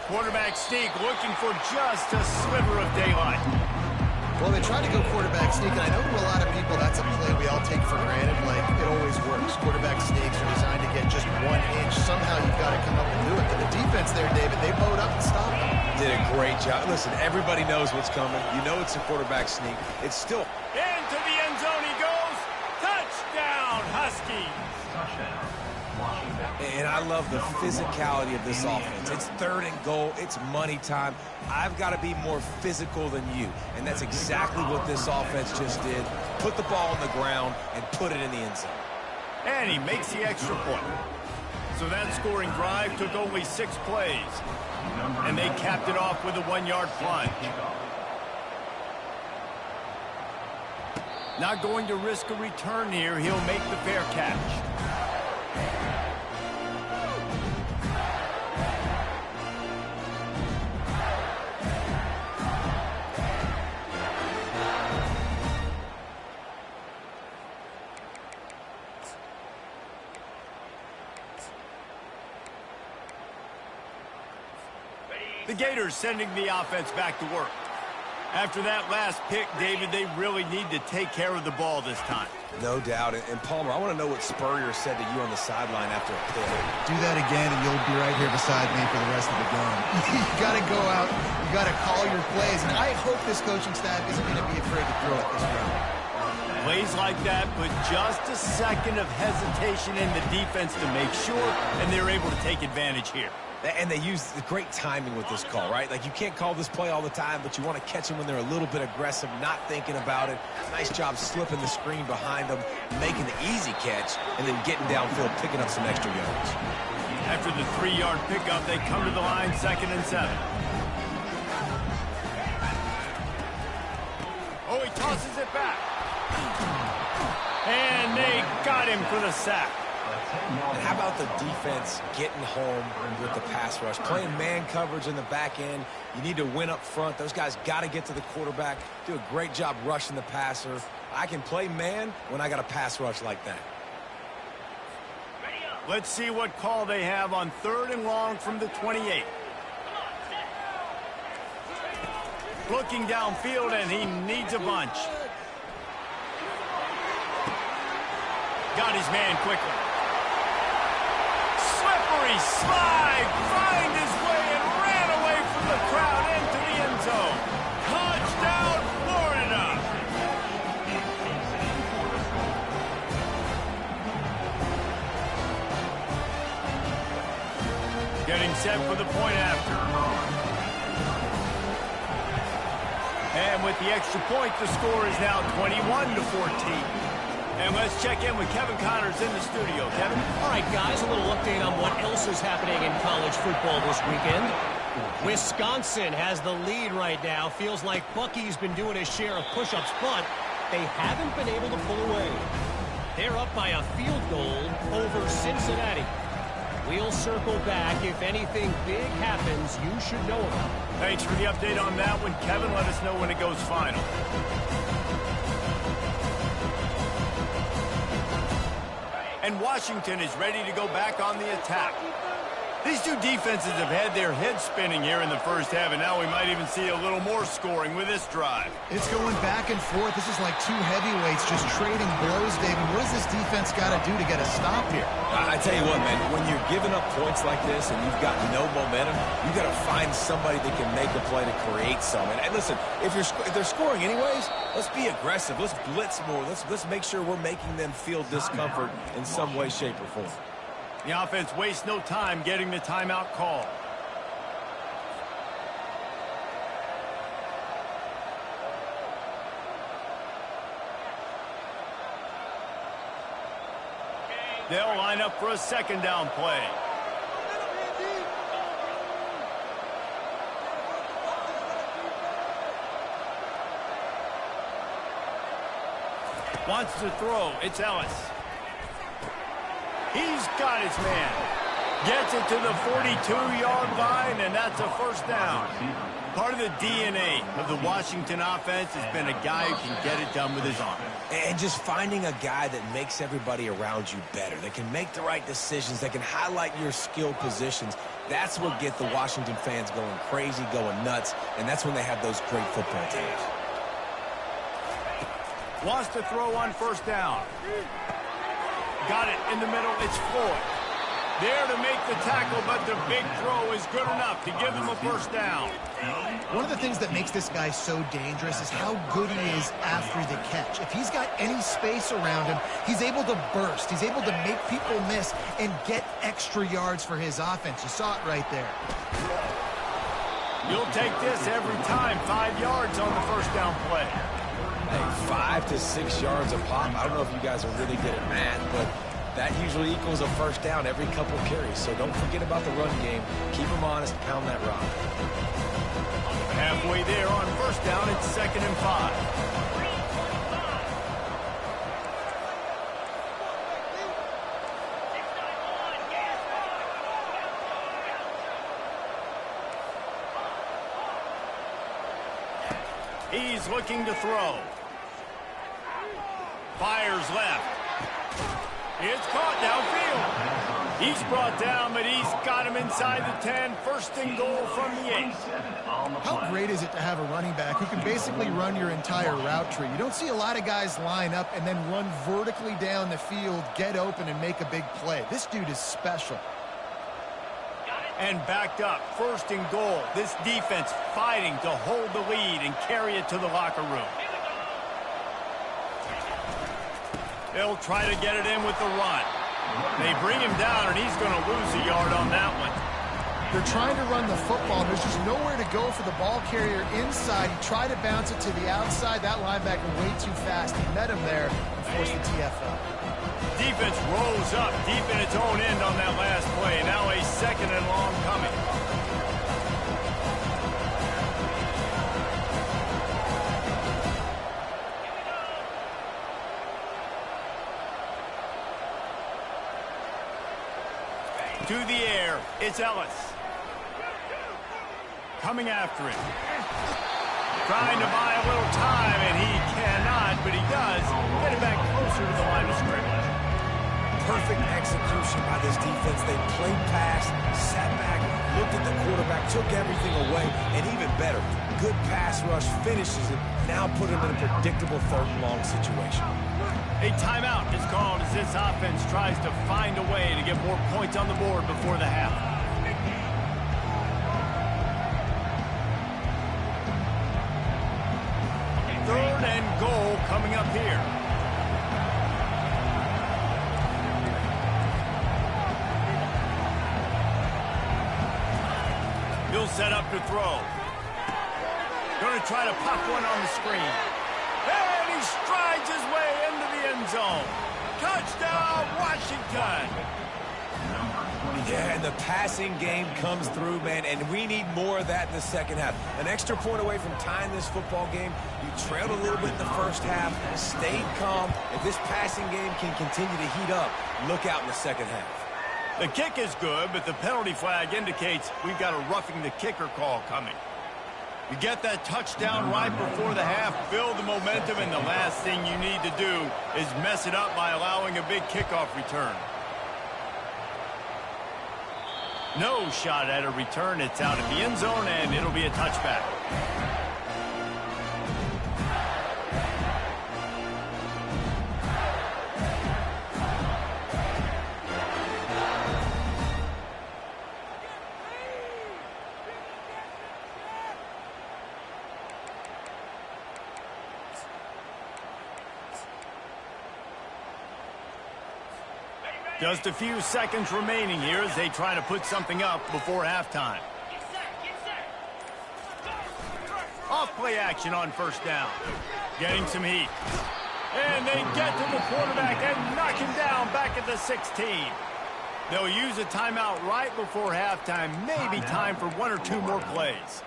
Quarterback sneak looking for just a sliver of daylight. Well, they tried to go quarterback sneak, and I know to a lot of people that's a play we all take for granted. Like, it always works. Quarterback sneaks are designed to get just 1 inch. Somehow you've got to come up and do it. But the defense there, David, they bowed up and stopped him. Did a great job. Listen, everybody knows what's coming. You know it's a quarterback sneak. It's still... Into the end zone he goes. Touchdown, Huskies. Touchdown, Washington. And I love the physicality of this offense. It's 3rd and goal. It's money time. I've got to be more physical than you. And that's exactly what this offense just did. Put the ball on the ground and put it in the end zone. And he makes the extra point. So that scoring drive took only 6 plays. And they capped it off with a 1-yard plunge. Not going to risk a return here. He'll make the fair catch. The Gators sending the offense back to work. After that last pick, David, they really need to take care of the ball this time. No doubt. And Palmer, I want to know what Spurrier said to you on the sideline after a pick. Do that again, and you'll be right here beside me for the rest of the game. You got to go out. You got to call your plays. And I hope this coaching staff isn't going to be afraid to throw it this round. Plays like that put just a second of hesitation in the defense to make sure, and they're able to take advantage here. And they use the great timing with this call, right? Like, you can't call this play all the time, but you want to catch them when they're a little bit aggressive, not thinking about it. Nice job slipping the screen behind them, making the easy catch, and then getting downfield, picking up some extra yards. After the 3-yard pickup, they come to the line 2nd and 7. Oh, he tosses it back. And they got him for the sack. And how about the defense getting home with the pass rush? Playing man coverage in the back end. You need to win up front. Those guys got to get to the quarterback. Do a great job rushing the passer. I can play man when I got a pass rush like that. Let's see what call they have on 3rd and long from the 28. Looking downfield, and he needs a bunch. Got his man quickly. Slippery slide, find his way and ran away from the crowd into the end zone. Touchdown, Florida! Getting set for the point after. And with the extra point, the score is now 21-14. And let's check in with Kevin Connors in the studio. Kevin? All right, guys, a little update on what else is happening in college football this weekend. Wisconsin has the lead right now. Feels like Bucky's been doing his share of push-ups, but they haven't been able to pull away. They're up by a field goal over Cincinnati. We'll circle back. If anything big happens, you should know about it. Thanks for the update on that one, Kevin. Let us know when it goes final. And Washington is ready to go back on the attack. These two defenses have had their heads spinning here in the first half, and now we might even see a little more scoring with this drive. It's going back and forth. This is like two heavyweights just trading blows, David. What does this defense got to do to get a stop here? I tell you what, man, when you're giving up points like this and you've got no momentum, you got to find somebody that can make a play to create some. And listen, if they're scoring anyways, let's be aggressive. Let's blitz more. Let's make sure we're making them feel discomfort in some way, shape, or form. The offense wastes no time getting the timeout call. They'll line up for a second down play. Wants to throw. It's Ellis. He's got his man. Gets it to the 42-yard line, and that's a first down. Part of the DNA of the Washington offense has been a guy who can get it done with his arm. And just finding a guy that makes everybody around you better, that can make the right decisions, that can highlight your skill positions. That's what gets the Washington fans going crazy, going nuts, and that's when they have those great football teams. Wants to throw on first down. Got it in the middle. It's Floyd. There to make the tackle, but the big throw is good enough to give them a first down. One of the things that makes this guy so dangerous is how good he is after the catch. If he's got any space around him, he's able to burst. He's able to make people miss and get extra yards for his offense. You saw it right there. You'll take this every time. 5 yards on the first down play. Hey, 5 to 6 yards a pop. I don't know if you guys are really good at math, but that usually equals a first down every couple carries. So don't forget about the run game. Keep them honest. Pound that rock. Halfway there on first down. It's 2nd and 5. He's looking to throw. Fires left. It's caught downfield. He's brought down, but he's got him inside the 10. First and goal from the 8. How great is it to have a running back who can basically run your entire route tree? You don't see a lot of guys line up and then run vertically down the field, get open, and make a big play. This dude is special. And backed up, 1st and goal. This defense fighting to hold the lead and carry it to the locker room. They'll try to get it in with the run. They bring him down, and he's going to lose a yard on that one. They're trying to run the football. There's just nowhere to go for the ball carrier inside. He tried to bounce it to the outside. That linebacker way too fast. He met him there and forced the TFL. Defense rolls up deep in its own end on that last play. Now a 2nd and long coming. To the air, it's Ellis. Coming after it. Trying to buy a little time, and he cannot, but he does get it back closer to the line of scrimmage. Perfect execution by this defense. They played pass, sat back, looked at the quarterback, took everything away, and even better, good pass rush, finishes it, now put him in a predictable 3rd and long situation. A timeout is called as this offense tries to find a way to get more points on the board before the half. Third and goal coming up here. He'll set up to throw. Going to try to pop one on the screen. And he strides his way into the end zone. Touchdown, Washington. Yeah, and the passing game comes through, man, and we need more of that in the second half. An extra point away from tying this football game. You trailed a little bit in the first half, stayed calm. If this passing game can continue to heat up, look out in the second half. The kick is good, but the penalty flag indicates we've got a roughing the kicker call coming. You get that touchdown right before the half, build the momentum, and the last thing you need to do is mess it up by allowing a big kickoff return. No shot at a return. It's out of the end zone, and it'll be a touchback. Just a few seconds remaining here as they try to put something up before halftime. Off play action on first down. Getting some heat. And they They get to the quarterback and knock him down back at the 16. They'll use a timeout right before halftime. Maybe time for one or two more plays.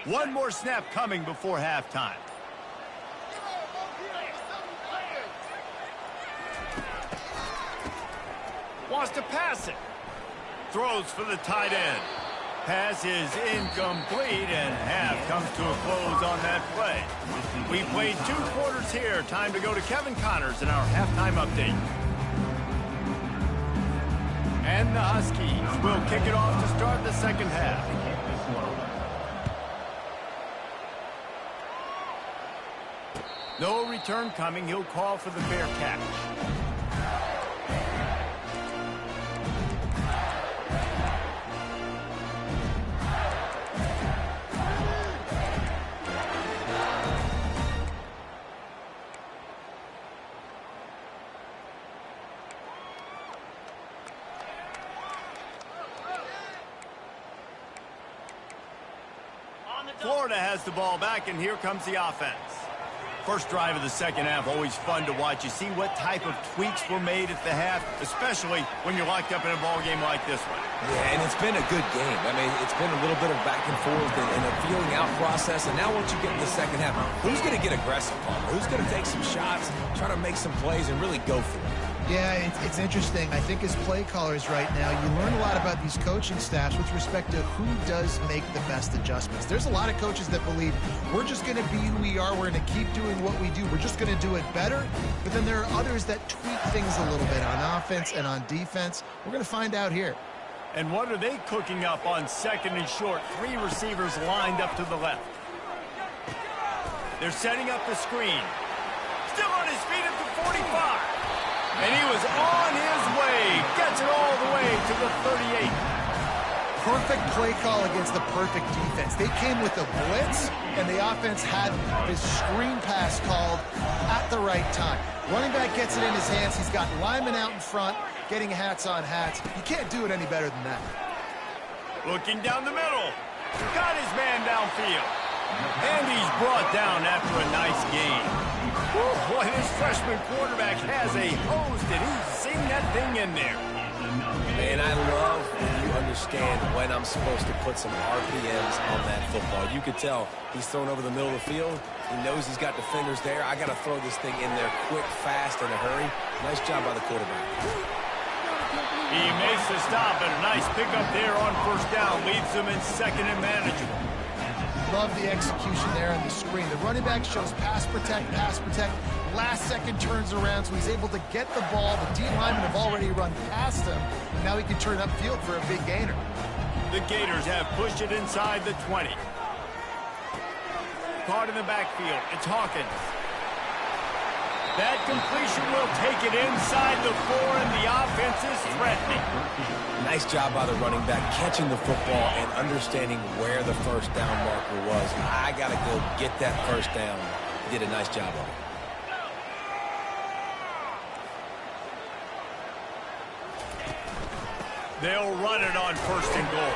One more snap coming before halftime. Wants to pass it. Throws for the tight end. Pass is incomplete, and half comes to a close on that play. We played 2 quarters here. Time to go to Kevin Connors in our halftime update. And the Huskies will kick it off to start the second half. No return coming. He'll call for the fair catch. Florida has the ball back, and here comes the offense. First drive of the second half, always fun to watch. You see what type of tweaks were made at the half, especially when you're locked up in a ball game like this one. Yeah, and it's been a good game. I mean, it's been a little bit of back and forth and a feeling out process. And now once you get in the second half, who's going to get aggressive, Palmer? Who's going to take some shots, try to make some plays, and really go for it? Yeah, it's interesting. I think as play callers right now, you learn a lot about these coaching staffs with respect to who does make the best adjustments. There's a lot of coaches that believe we're just going to be who we are. We're going to keep doing what we do. We're just going to do it better. But then there are others that tweak things a little bit on offense and on defense. We're going to find out here. And what are they cooking up on second and short? 3 receivers lined up to the left. They're setting up the screen. Still on his feet at the 45. And he was on his way. Gets it all the way to the 38. Perfect play call against the perfect defense. They came with a blitz, and the offense had his screen pass called at the right time. Running back gets it in his hands. He's got linemen out in front, getting hats on hats. You can't do it any better than that. Looking down the middle. Got his man downfield. And he's brought down after a nice game. Boy, this freshman quarterback has a hose, and he's seen that thing in there. Man, I love when you understand when I'm supposed to put some RPMs on that football. You could tell he's thrown over the middle of the field. He knows he's got defenders there. I got to throw this thing in there quick, fast, in a hurry. Nice job by the quarterback. He makes the stop, and a nice pickup there on first down. Leaves them in second and manageable. Love the execution there on the screen. The running back shows pass protect, pass protect. Last second turns around, so he's able to get the ball. The D linemen have already run past him. Now he can turn upfield for a big gainer. The Gators have pushed it inside the 20. Caught in the backfield. It's Hawkins. That completion will take it inside the 4, and the offense is threatening. Nice job by the running back catching the football and understanding where the first down marker was. I got to go get that first down. He did a nice job of it. They'll run it on first and goal.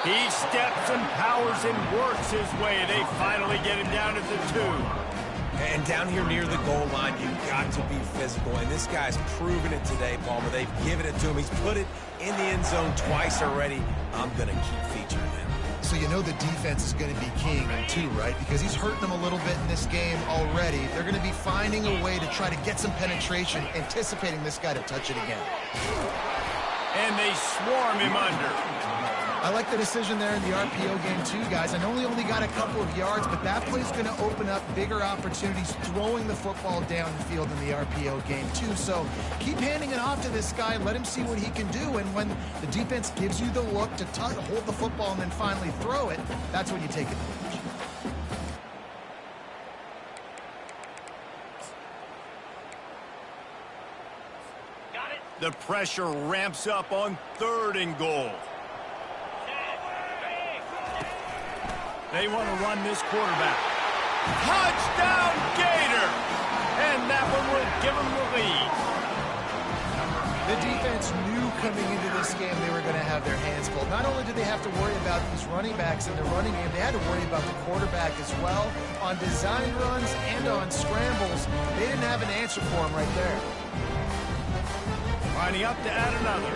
He steps and powers and works his way. They finally get him down at the 2. And down here near the goal line, you've got to be physical. And this guy's proven it today, Palmer. They've given it to him. He's put it in the end zone twice already. I'm going to keep featuring him. So you know the defense is going to be keying him too, right? Because he's hurting them a little bit in this game already. They're going to be finding a way to try to get some penetration, anticipating this guy to touch it again. And they swarm him under. I like the decision there in the RPO game too, guys. I know he only got a couple of yards, but that play's going to open up bigger opportunities throwing the football downfield in the RPO game too. So keep handing it off to this guy. Let him see what he can do. And when the defense gives you the look to hold the football and then finally throw it, that's when you take advantage. The pressure ramps up on third and goal. They want to run this quarterback. Touchdown, Gator! And that one will give defense knew coming into this game they were going to have their hands full. Not only did they have to worry about these running backs in the running game, they had to worry about the quarterback as well. On design runs and on scrambles, they didn't have an answer for him right there. Lining up to add another.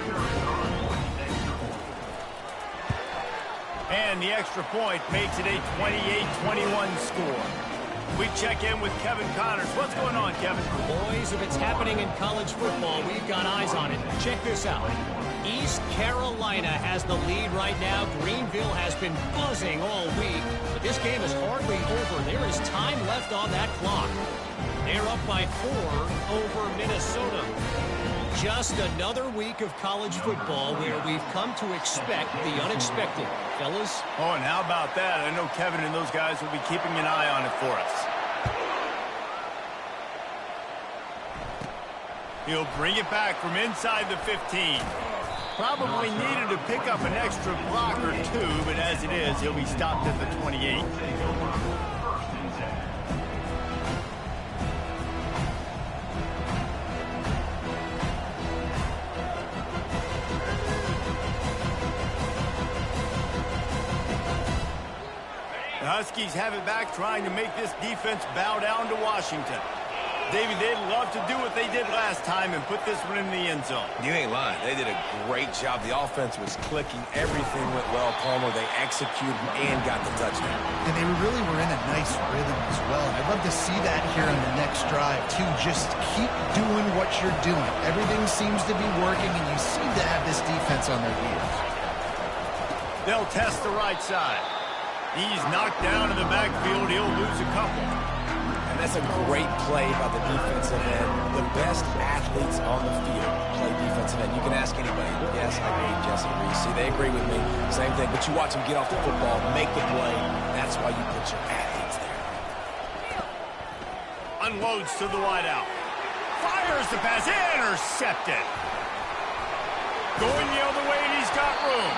And the extra point makes it a 28-21 score. We check in with Kevin Connors. What's going on, Kevin? Boys, if it's happening in college football, we've got eyes on it. Check this out. East Carolina has the lead right now. Greenville has been buzzing all week, but this game is hardly over. There is time left on that clock. They're up by 4 over Minnesota. Just another week of college football where we've come to expect the unexpected. Fellas? Oh, and how about that? I know Kevin and those guys will be keeping an eye on it for us. He'll bring it back from inside the 15. Probably needed to pick up an extra block or two, but as it is, he'll be stopped at the 28. The Huskies have it back, trying to make this defense bow down to Washington. David, they'd love to do what they did last time and put this one in the end zone. You ain't lying. They did a great job. The offense was clicking. Everything went well. Palmer, they executed and got the touchdown. And they really were in a nice rhythm as well. I'd love to see that here on the next drive, too. Just keep doing what you're doing. Everything seems to be working, and you seem to have this defense on their heels. They'll test the right side. He's knocked down in the backfield. He'll lose a couple. And that's a great play by the defensive end. The best athletes on the field play defensive end. You can ask anybody. Yes, I agree. Jesse Reese. See, they agree with me. Same thing. But you watch them get off the football, make the play. That's why you put your athletes there. Unloads to the wideout. Fires the pass. Intercepted. Going the other way, and he's got room.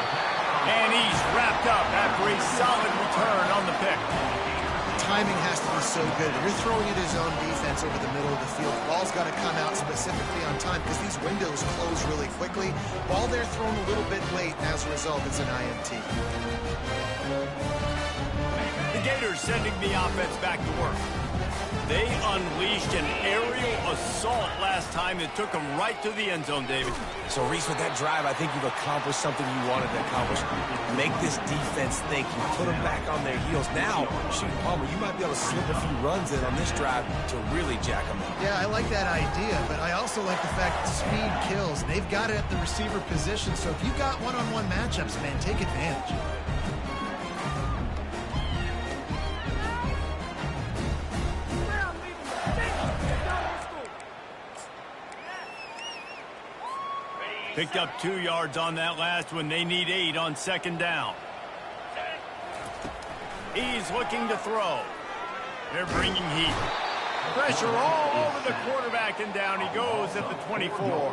And he's wrapped up after a solid return on the pick. Timing has to be so good. If you're throwing it his own defense over the middle of the field, the ball's got to come out specifically on time because these windows close really quickly. Ball there thrown a little bit late, and as a result, it's an INT. The Gators sending the offense back to work. They unleashed an aerial assault last time that took them right to the end zone, David. So, Reese, with that drive, I think you've accomplished something you wanted to accomplish. Make this defense think. You put them back on their heels. Now, shoot, Palmer, you might be able to slip a few runs in on this drive to really jack them up. Yeah, I like that idea, but I also like the fact that speed kills. And they've got it at the receiver position, so if you've got one-on-one matchups, man, take advantage. Picked up 2 yards on that last one. They need 8 on second down. He's looking to throw. They're bringing heat. Pressure all over the quarterback, and down he goes at the 24.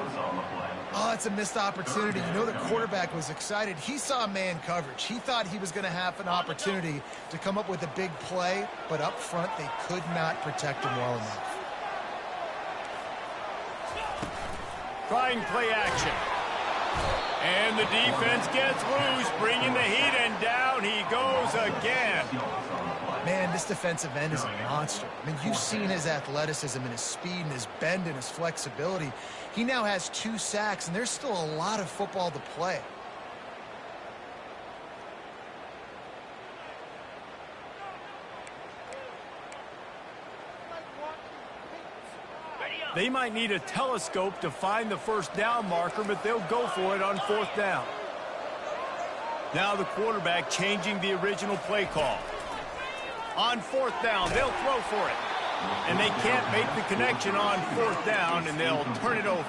Oh, it's a missed opportunity. You know the quarterback was excited. He saw man coverage. He thought he was going to have an opportunity to come up with a big play, but up front they could not protect him well enough. Trying play action. And the defense gets loose, bringing the heat, and down he goes again. Man, this defensive end is a monster. I mean, you've seen his athleticism and his speed and his bend and his flexibility. He now has 2 sacks, and there's still a lot of football to play. They might need a telescope to find the first down marker, but they'll go for it on 4th down. Now the quarterback changing the original play call. On 4th down, they'll throw for it. And they can't make the connection on 4th down, and they'll turn it over.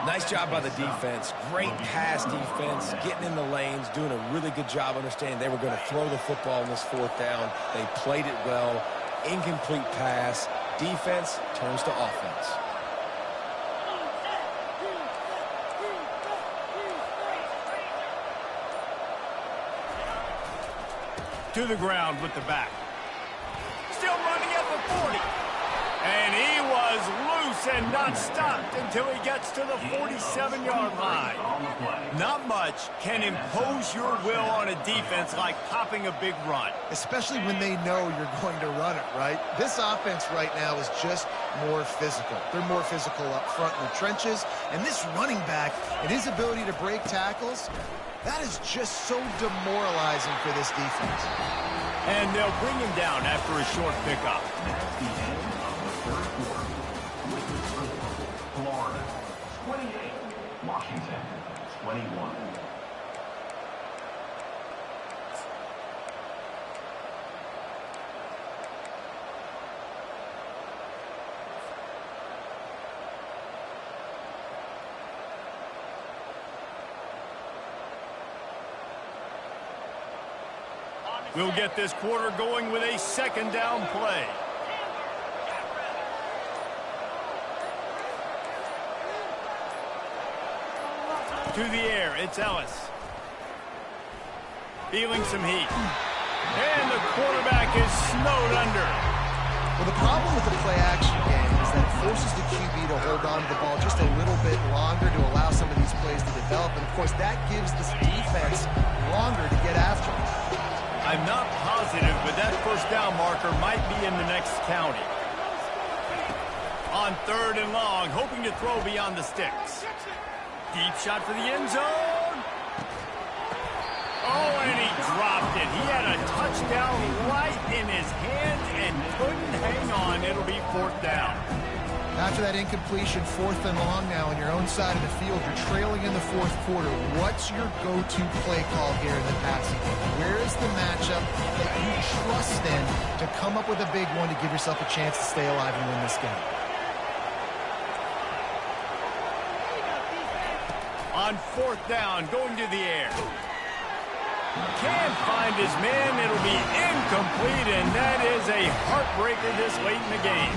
Nice job by the defense. Great pass defense, getting in the lanes, doing a really good job understanding they were going to throw the football in this 4th down. They played it well. Incomplete pass. Defense turns to offense. To the ground with the back. Still running at the 40. And he was loose close and not stopped until he gets to the 47-yard line. Not much can impose your will on a defense like popping a big run. Especially when they know you're going to run it, right? This offense right now is just more physical. They're more physical up front in the trenches. And this running back and his ability to break tackles, that is just so demoralizing for this defense. And they'll bring him down after a short pickup. That's the end of the third quarter. With the score, Florida 28, Washington 21. We'll get this quarter going with a second down play. To the air, it's Ellis. Feeling some heat. And the quarterback is snowed under. Well, the problem with the play-action game is that it forces the QB to hold on to the ball just a little bit longer to allow some of these plays to develop. And, of course, that gives this defense longer to get after it. I'm not positive, but that first down marker might be in the next county. On 3rd and long, hoping to throw beyond the sticks. Deep shot for the end zone. Oh, and he dropped it. He had a touchdown right in his hand and couldn't hang on. It'll be 4th down. After that incompletion, 4th and long now on your own side of the field, you're trailing in the 4th quarter. What's your go-to play call here in the passing game? Where is the matchup that you trust in to come up with a big one to give yourself a chance to stay alive and win this game? On 4th down, going to the air. Can't find his man. It'll be incomplete, and that is a heartbreaker this late in the game.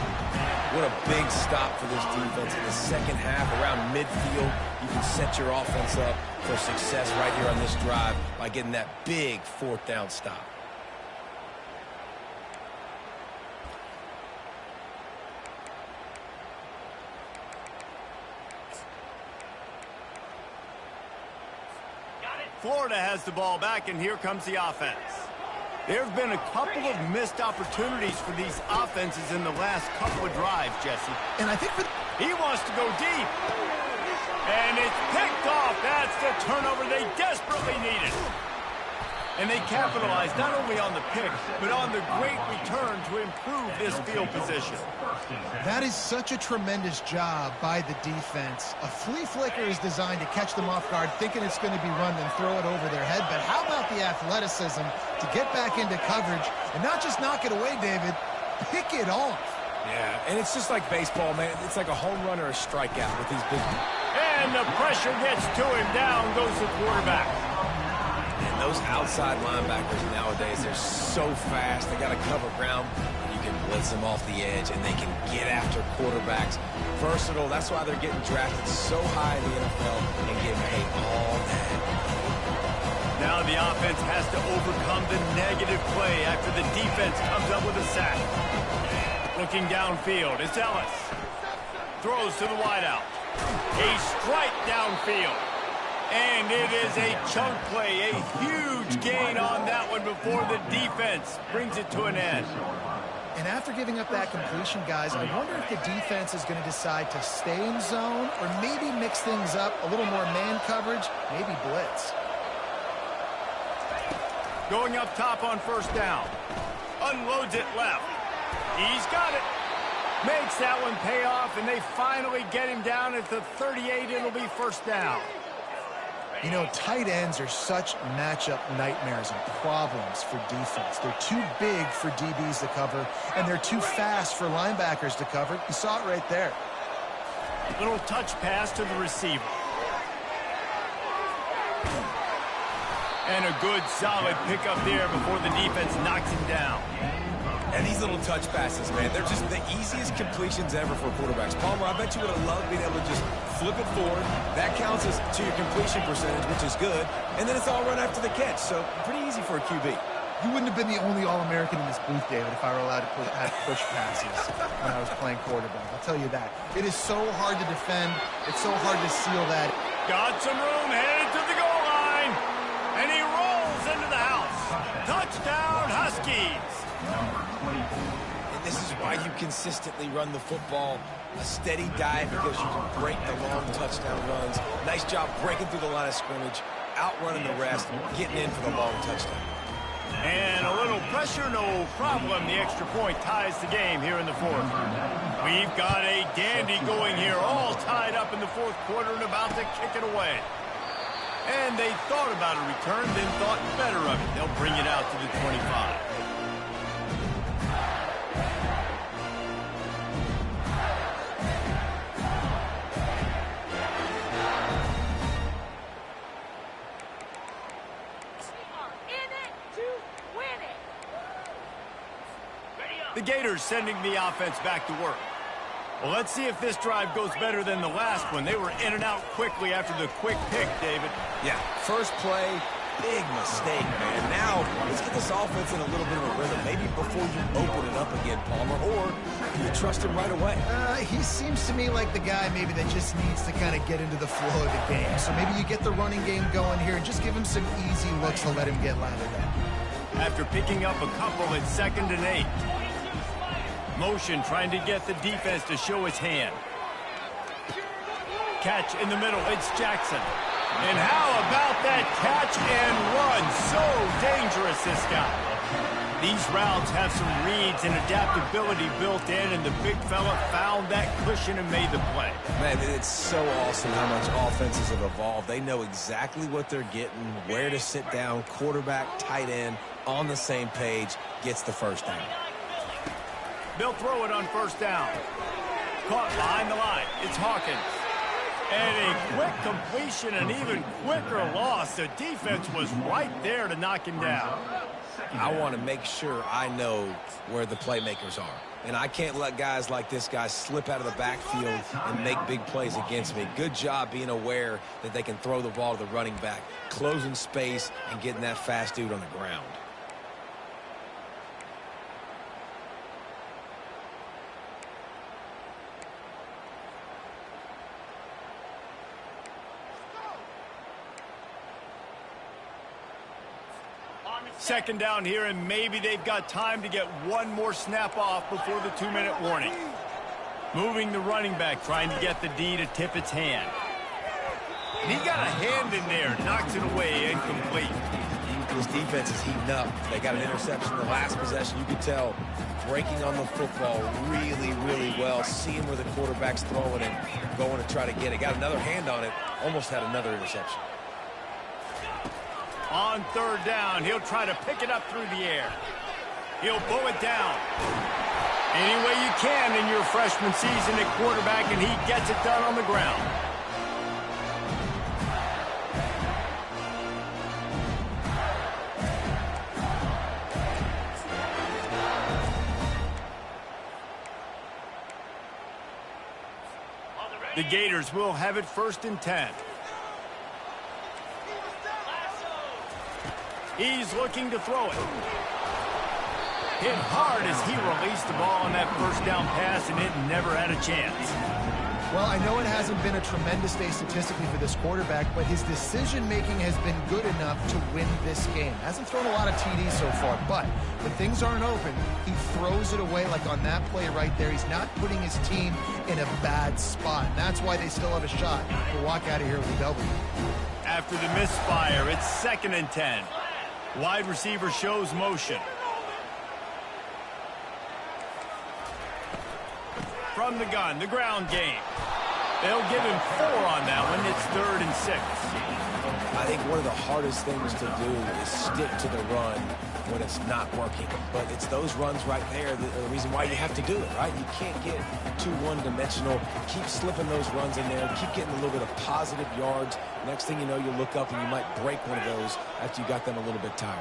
What a big stop for this defense in the second half. Around midfield, you can set your offense up for success right here on this drive by getting that big 4th down stop. Florida has the ball back, and here comes the offense. There have been a couple of missed opportunities for these offenses in the last couple of drives, Jesse. And I think He wants to go deep. And it's picked off. That's the turnover they desperately needed. And they capitalized not only on the pick, but on the great return to improve this field position. that is such a tremendous job by the defense. A flea flicker is designed to catch them off guard, thinking it's going to be run and throw it over their head. But how about the athleticism to get back into coverage and not just knock it away, David, pick it off. Yeah, and it's just like baseball, man. It's like a home run or a strikeout with these big... And the pressure gets to him. Down goes the quarterback. And those outside linebackers nowadays, they're so fast. They got to cover ground. You can blitz them off the edge, and they can get after quarterbacks. Versatile. That's why they're getting drafted so high in the NFL and getting paid all day. Now the offense has to overcome the negative play after the defense comes up with a sack. Looking downfield, it's Ellis. Throws to the wideout. A strike downfield. And it is a chunk play, a huge gain on that one before the defense brings it to an end. And after giving up that completion, guys, I wonder if the defense is going to decide to stay in zone or maybe mix things up, a little more man coverage, maybe blitz. Going up top on first down. Unloads it left. He's got it. Makes that one pay off, and they finally get him down at the 38. It'll be first down. You know, tight ends are such matchup nightmares and problems for defense. They're too big for DBs to cover, and they're too fast for linebackers to cover. You saw it right there. Little touch pass to the receiver. And a good, solid pickup there before the defense knocks him down. And these little touch passes, man, they're just the easiest completions ever for quarterbacks. Palmer, I bet you would have loved being able to just flip it forward. That counts as to your completion percentage, which is good. And then it's all run after the catch, so pretty easy for a QB. You wouldn't have been the only All-American in this booth, David, if I were allowed to have push passes when I was playing quarterback. I'll tell you that. It is so hard to defend. It's so hard to seal that. Got some room, headed to the goal line. And he rolls into the house. Touchdown, Huskies. And this is why you consistently run the football. A steady diet because you can break the long touchdown runs. Nice job breaking through the line of scrimmage, outrunning the rest, getting in for the long touchdown. And a little pressure, no problem. The extra point ties the game here in the fourth. We've got a dandy going here, all tied up in the fourth quarter and about to kick it away. And they thought about a return, then thought better of it. They'll bring it out to the 25. The Gators sending the offense back to work. Well, let's see if this drive goes better than the last one. They were in and out quickly after the quick pick, David. Yeah, first play, big mistake, man. Now, let's get this offense in a little bit of a rhythm. Maybe before you open it up again, Palmer, or do you trust him right away? He seems to me like the guy maybe that just needs to kind of get into the flow of the game. So maybe you get the running game going here and just give him some easy looks to let him get lathered up. After picking up a couple at 2nd and 8. Motion trying to get the defense to show his hand. Catch in the middle. It's Jackson. And how about that catch and run? So dangerous, this guy. These routes have some reads and adaptability built in, and the big fella found that cushion and made the play. Man, it's so awesome how much offenses have evolved. They know exactly what they're getting, where to sit down, quarterback, tight end, on the same page, gets the first down. They'll throw it on first down. Caught behind the line. It's Hawkins. And a quick completion, an even quicker loss. The defense was right there to knock him down. I want to make sure I know where the playmakers are. And I can't let guys like this guy slip out of the backfield and make big plays against me. Good job being aware that they can throw the ball to the running back, closing space and getting that fast dude on the ground. Second down here, and maybe they've got time to get one more snap off before the 2-minute warning. Moving the running back, trying to get the D to tip its hand. And he got a hand in there, knocks it away, incomplete. This defense is heating up. They got an interception the last possession. You could tell breaking on the football really, really well, seeing where the quarterback's throwing it, going to try to get it. Got another hand on it, almost had another interception. On third down, he'll try to pick it up through the air. He'll pull it down. Any way you can in your freshman season at quarterback, and he gets it done on the ground. The Gators will have it 1st and 10. He's looking to throw it. Hit hard as he released the ball on that first down pass, and it never had a chance. Well, I know it hasn't been a tremendous day statistically for this quarterback, but his decision-making has been good enough to win this game. Hasn't thrown a lot of TDs so far, but when things aren't open, he throws it away like on that play right there. He's not putting his team in a bad spot, and that's why they still have a shot to walk out of here with a W. After the misfire, it's 2nd and 10. Wide receiver shows motion. From the gun, the ground game. They'll give him 4 on that one. It's 3rd and 6. I think one of the hardest things to do is stick to the run when it's not working. But it's those runs right there that are the reason why you have to do it, right? You can't get too one-dimensional. Keep slipping those runs in there. Keep getting a little bit of positive yards. Next thing you know, you look up and you might break one of those after you got them a little bit tired.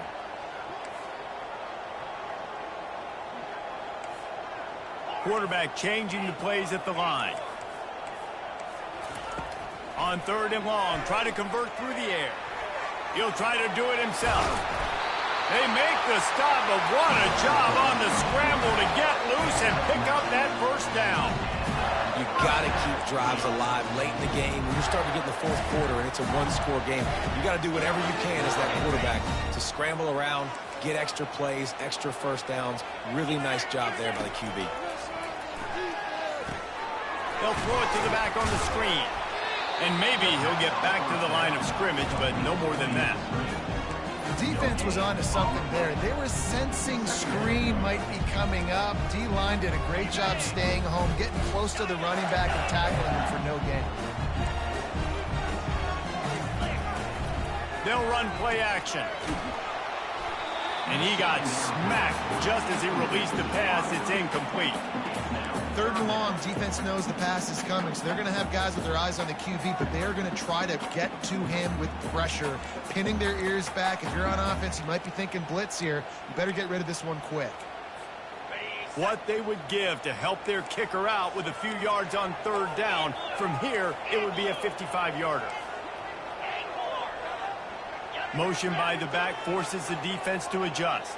Quarterback changing the plays at the line. On 3rd and long, try to convert through the air. He'll try to do it himself. They make the stop, but what a job on the scramble to get loose and pick up that first down. You got to keep drives alive late in the game. When you're starting to get in the fourth quarter and it's a one-score game, you got to do whatever you can as that quarterback to scramble around, get extra plays, extra first downs. Really nice job there by the QB. They'll throw it to the back on the screen. And maybe he'll get back to the line of scrimmage, but no more than that. The defense was on to something there. They were sensing screen might be coming up. D-line did a great job staying home, getting close to the running back and tackling him for no gain. They'll run play action. And he got smacked just as he released the pass. It's incomplete. 3rd and long, defense knows the pass is coming, so they're going to have guys with their eyes on the QB, but they're going to try to get to him with pressure, pinning their ears back. If you're on offense, you might be thinking blitz here. You better get rid of this one quick. What they would give to help their kicker out with a few yards on 3rd down. From here, it would be a 55-yarder. Motion by the back forces the defense to adjust.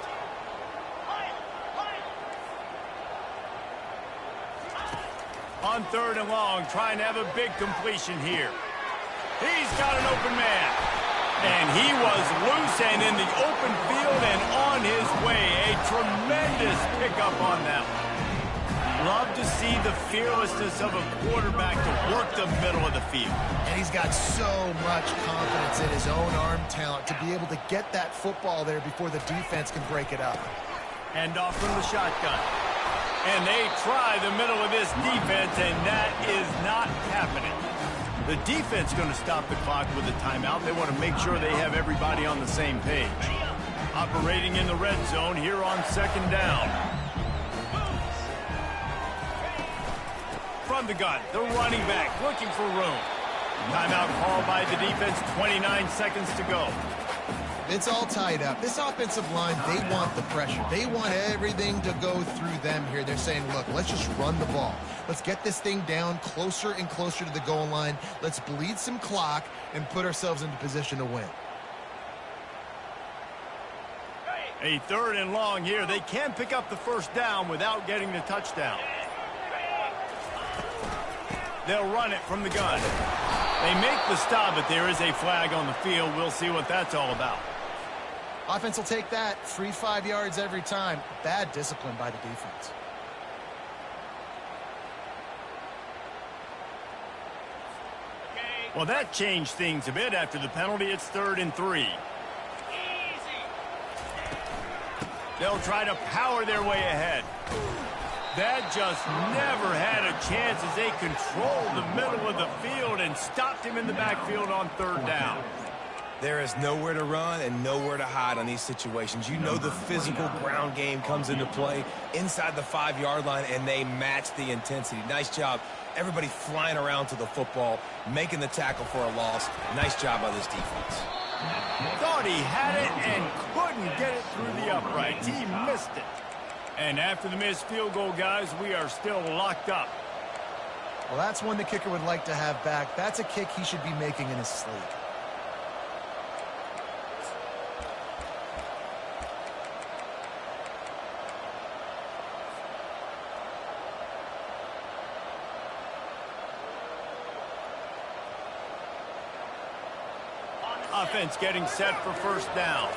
On 3rd and long, trying to have a big completion here. He's got an open man. And he was loose and in the open field and on his way. A tremendous pickup on that one. Love to see the fearlessness of a quarterback to work the middle of the field. And he's got so much confidence in his own arm talent to be able to get that football there before the defense can break it up. Hand off from the shotgun. And they try the middle of this defense, and that is not happening. The defense going to stop the clock with a timeout. They want to make sure they have everybody on the same page. Operating in the red zone here on 2nd down. From the gun, the running back looking for room. Timeout called by the defense, 29 seconds to go. It's all tied up. This offensive line, they want the pressure. They want everything to go through them here. They're saying, look, let's just run the ball. Let's get this thing down closer and closer to the goal line. Let's bleed some clock and put ourselves into position to win. A 3rd and long here. They can pick up the first down without getting the touchdown. They'll run it from the gun. They make the stop, but there is a flag on the field. We'll see what that's all about. Offense will take that. Free 5 yards every time. Bad discipline by the defense. Well, that changed things a bit after the penalty. It's 3rd and 3. They'll try to power their way ahead. That just never had a chance as they controlled the middle of the field and stopped him in the backfield on 3rd down. There is nowhere to run and nowhere to hide on these situations. You know the physical ground game comes into play inside the 5-yard line, and they match the intensity. Nice job. Everybody flying around to the football, making the tackle for a loss. Nice job by this defense. Thought he had it and couldn't get it through the uprights. He missed it. And after the missed field goal, guys, we are still locked up. Well, that's one the kicker would like to have back. That's a kick he should be making in his sleep. Offense getting set for first down.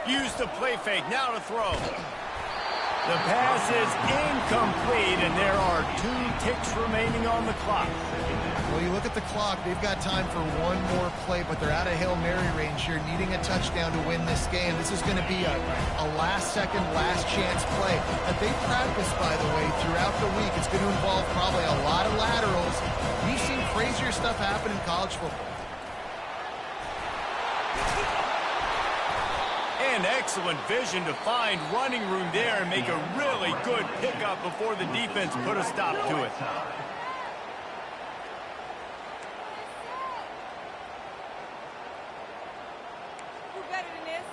Use the play fake, now to throw. The pass is incomplete, and there are 2 ticks remaining on the clock. Well, you look at the clock, they've got time for one more play, but they're out of Hail Mary range here, needing a touchdown to win this game. This is going to be a last-second, last-chance play that they practice, by the way, throughout the week. It's going to involve probably a lot of laterals. We've seen crazier stuff happen in college football. And excellent vision to find running room there and make a really good pickup before the defense put a stop to it. We're better than this.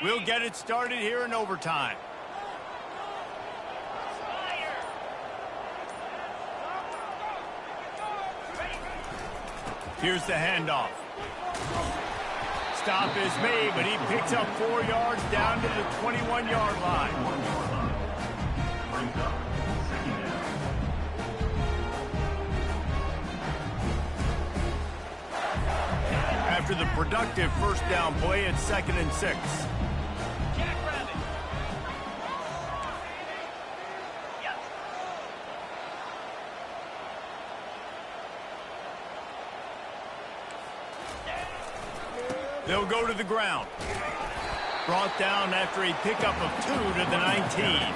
We'll get it started here in overtime. Here's the handoff. Stop is made, but he picks up 4 yards down to the 21-yard line. Brings up second down. After the productive first down play, it's 2nd and 6. They'll go to the ground. Brought down after a pickup of 2 to the 19.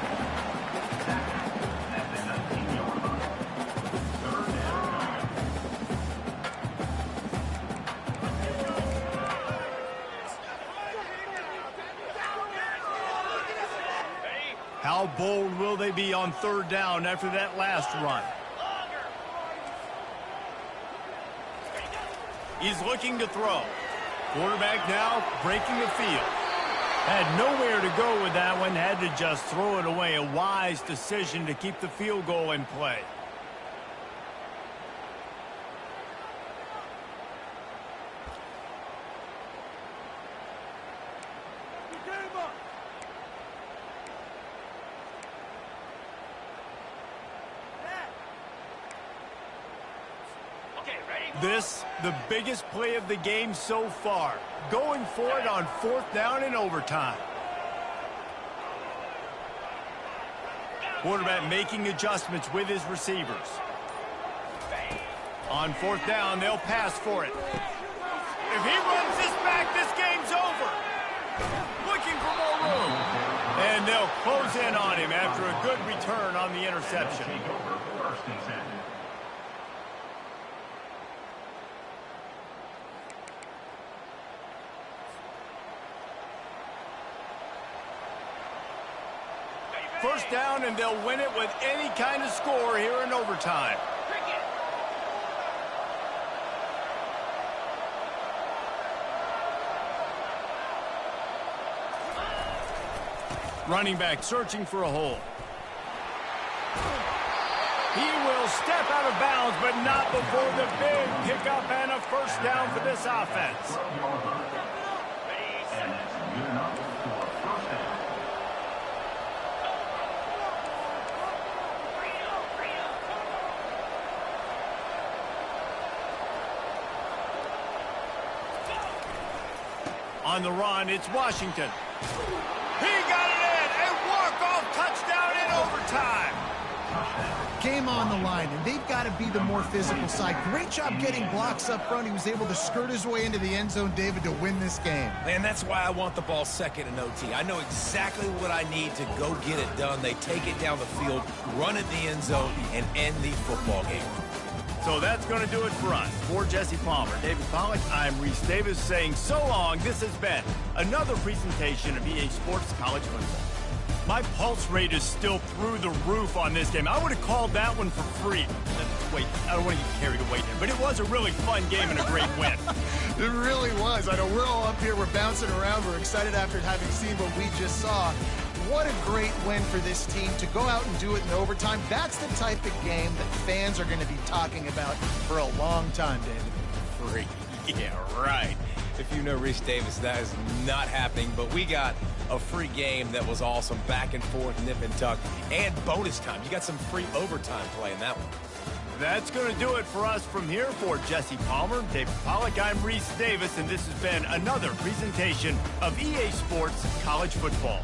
How bold will they be on 3rd down after that last run? He's looking to throw. Quarterback now breaking the field. Had nowhere to go with that one. Had to just throw it away. A wise decision to keep the field goal in play. This, the biggest play of the game so far. Going for it on 4th down in overtime. Quarterback making adjustments with his receivers. On 4th down, they'll pass for it. If he runs this back, this game's over. Looking for more room. And they'll close in on him after a good return on the interception. Take over 1st and 10. First down, and they'll win it with any kind of score here in overtime. Running back searching for a hole. He will step out of bounds, but not before the big pickup and a first down for this offense. And it's good enough for 1st down. On the run, it's Washington. He got it in! A walk-off touchdown in overtime! Game on the line, and they've got to be the more physical side. Great job getting blocks up front. He was able to skirt his way into the end zone, David, to win this game. And that's why I want the ball 2nd and OT. I know exactly what I need to go get it done. They take it down the field, run it in the end zone, and end the football game. So that's going to do it for us. For Jesse Palmer, David Pollack, I'm Reese Davis saying so long. This has been another presentation of EA Sports College Football. My pulse rate is still through the roof on this game. I would have called that one for free. Wait, I don't want to get carried away there, but it was a really fun game and a great win. It really was. I know we're all up here. We're bouncing around. We're excited after having seen what we just saw. What a great win for this team to go out and do it in overtime. That's the type of game that fans are going to be talking about for a long time, David. Free. Yeah, right. If you know Reese Davis, that is not happening. But we got a free game that was awesome. Back and forth, nip and tuck, and bonus time. You got some free overtime play in that one. That's going to do it for us from here. For Jesse Palmer, David Pollack, I'm Reese Davis, and this has been another presentation of EA Sports College Football.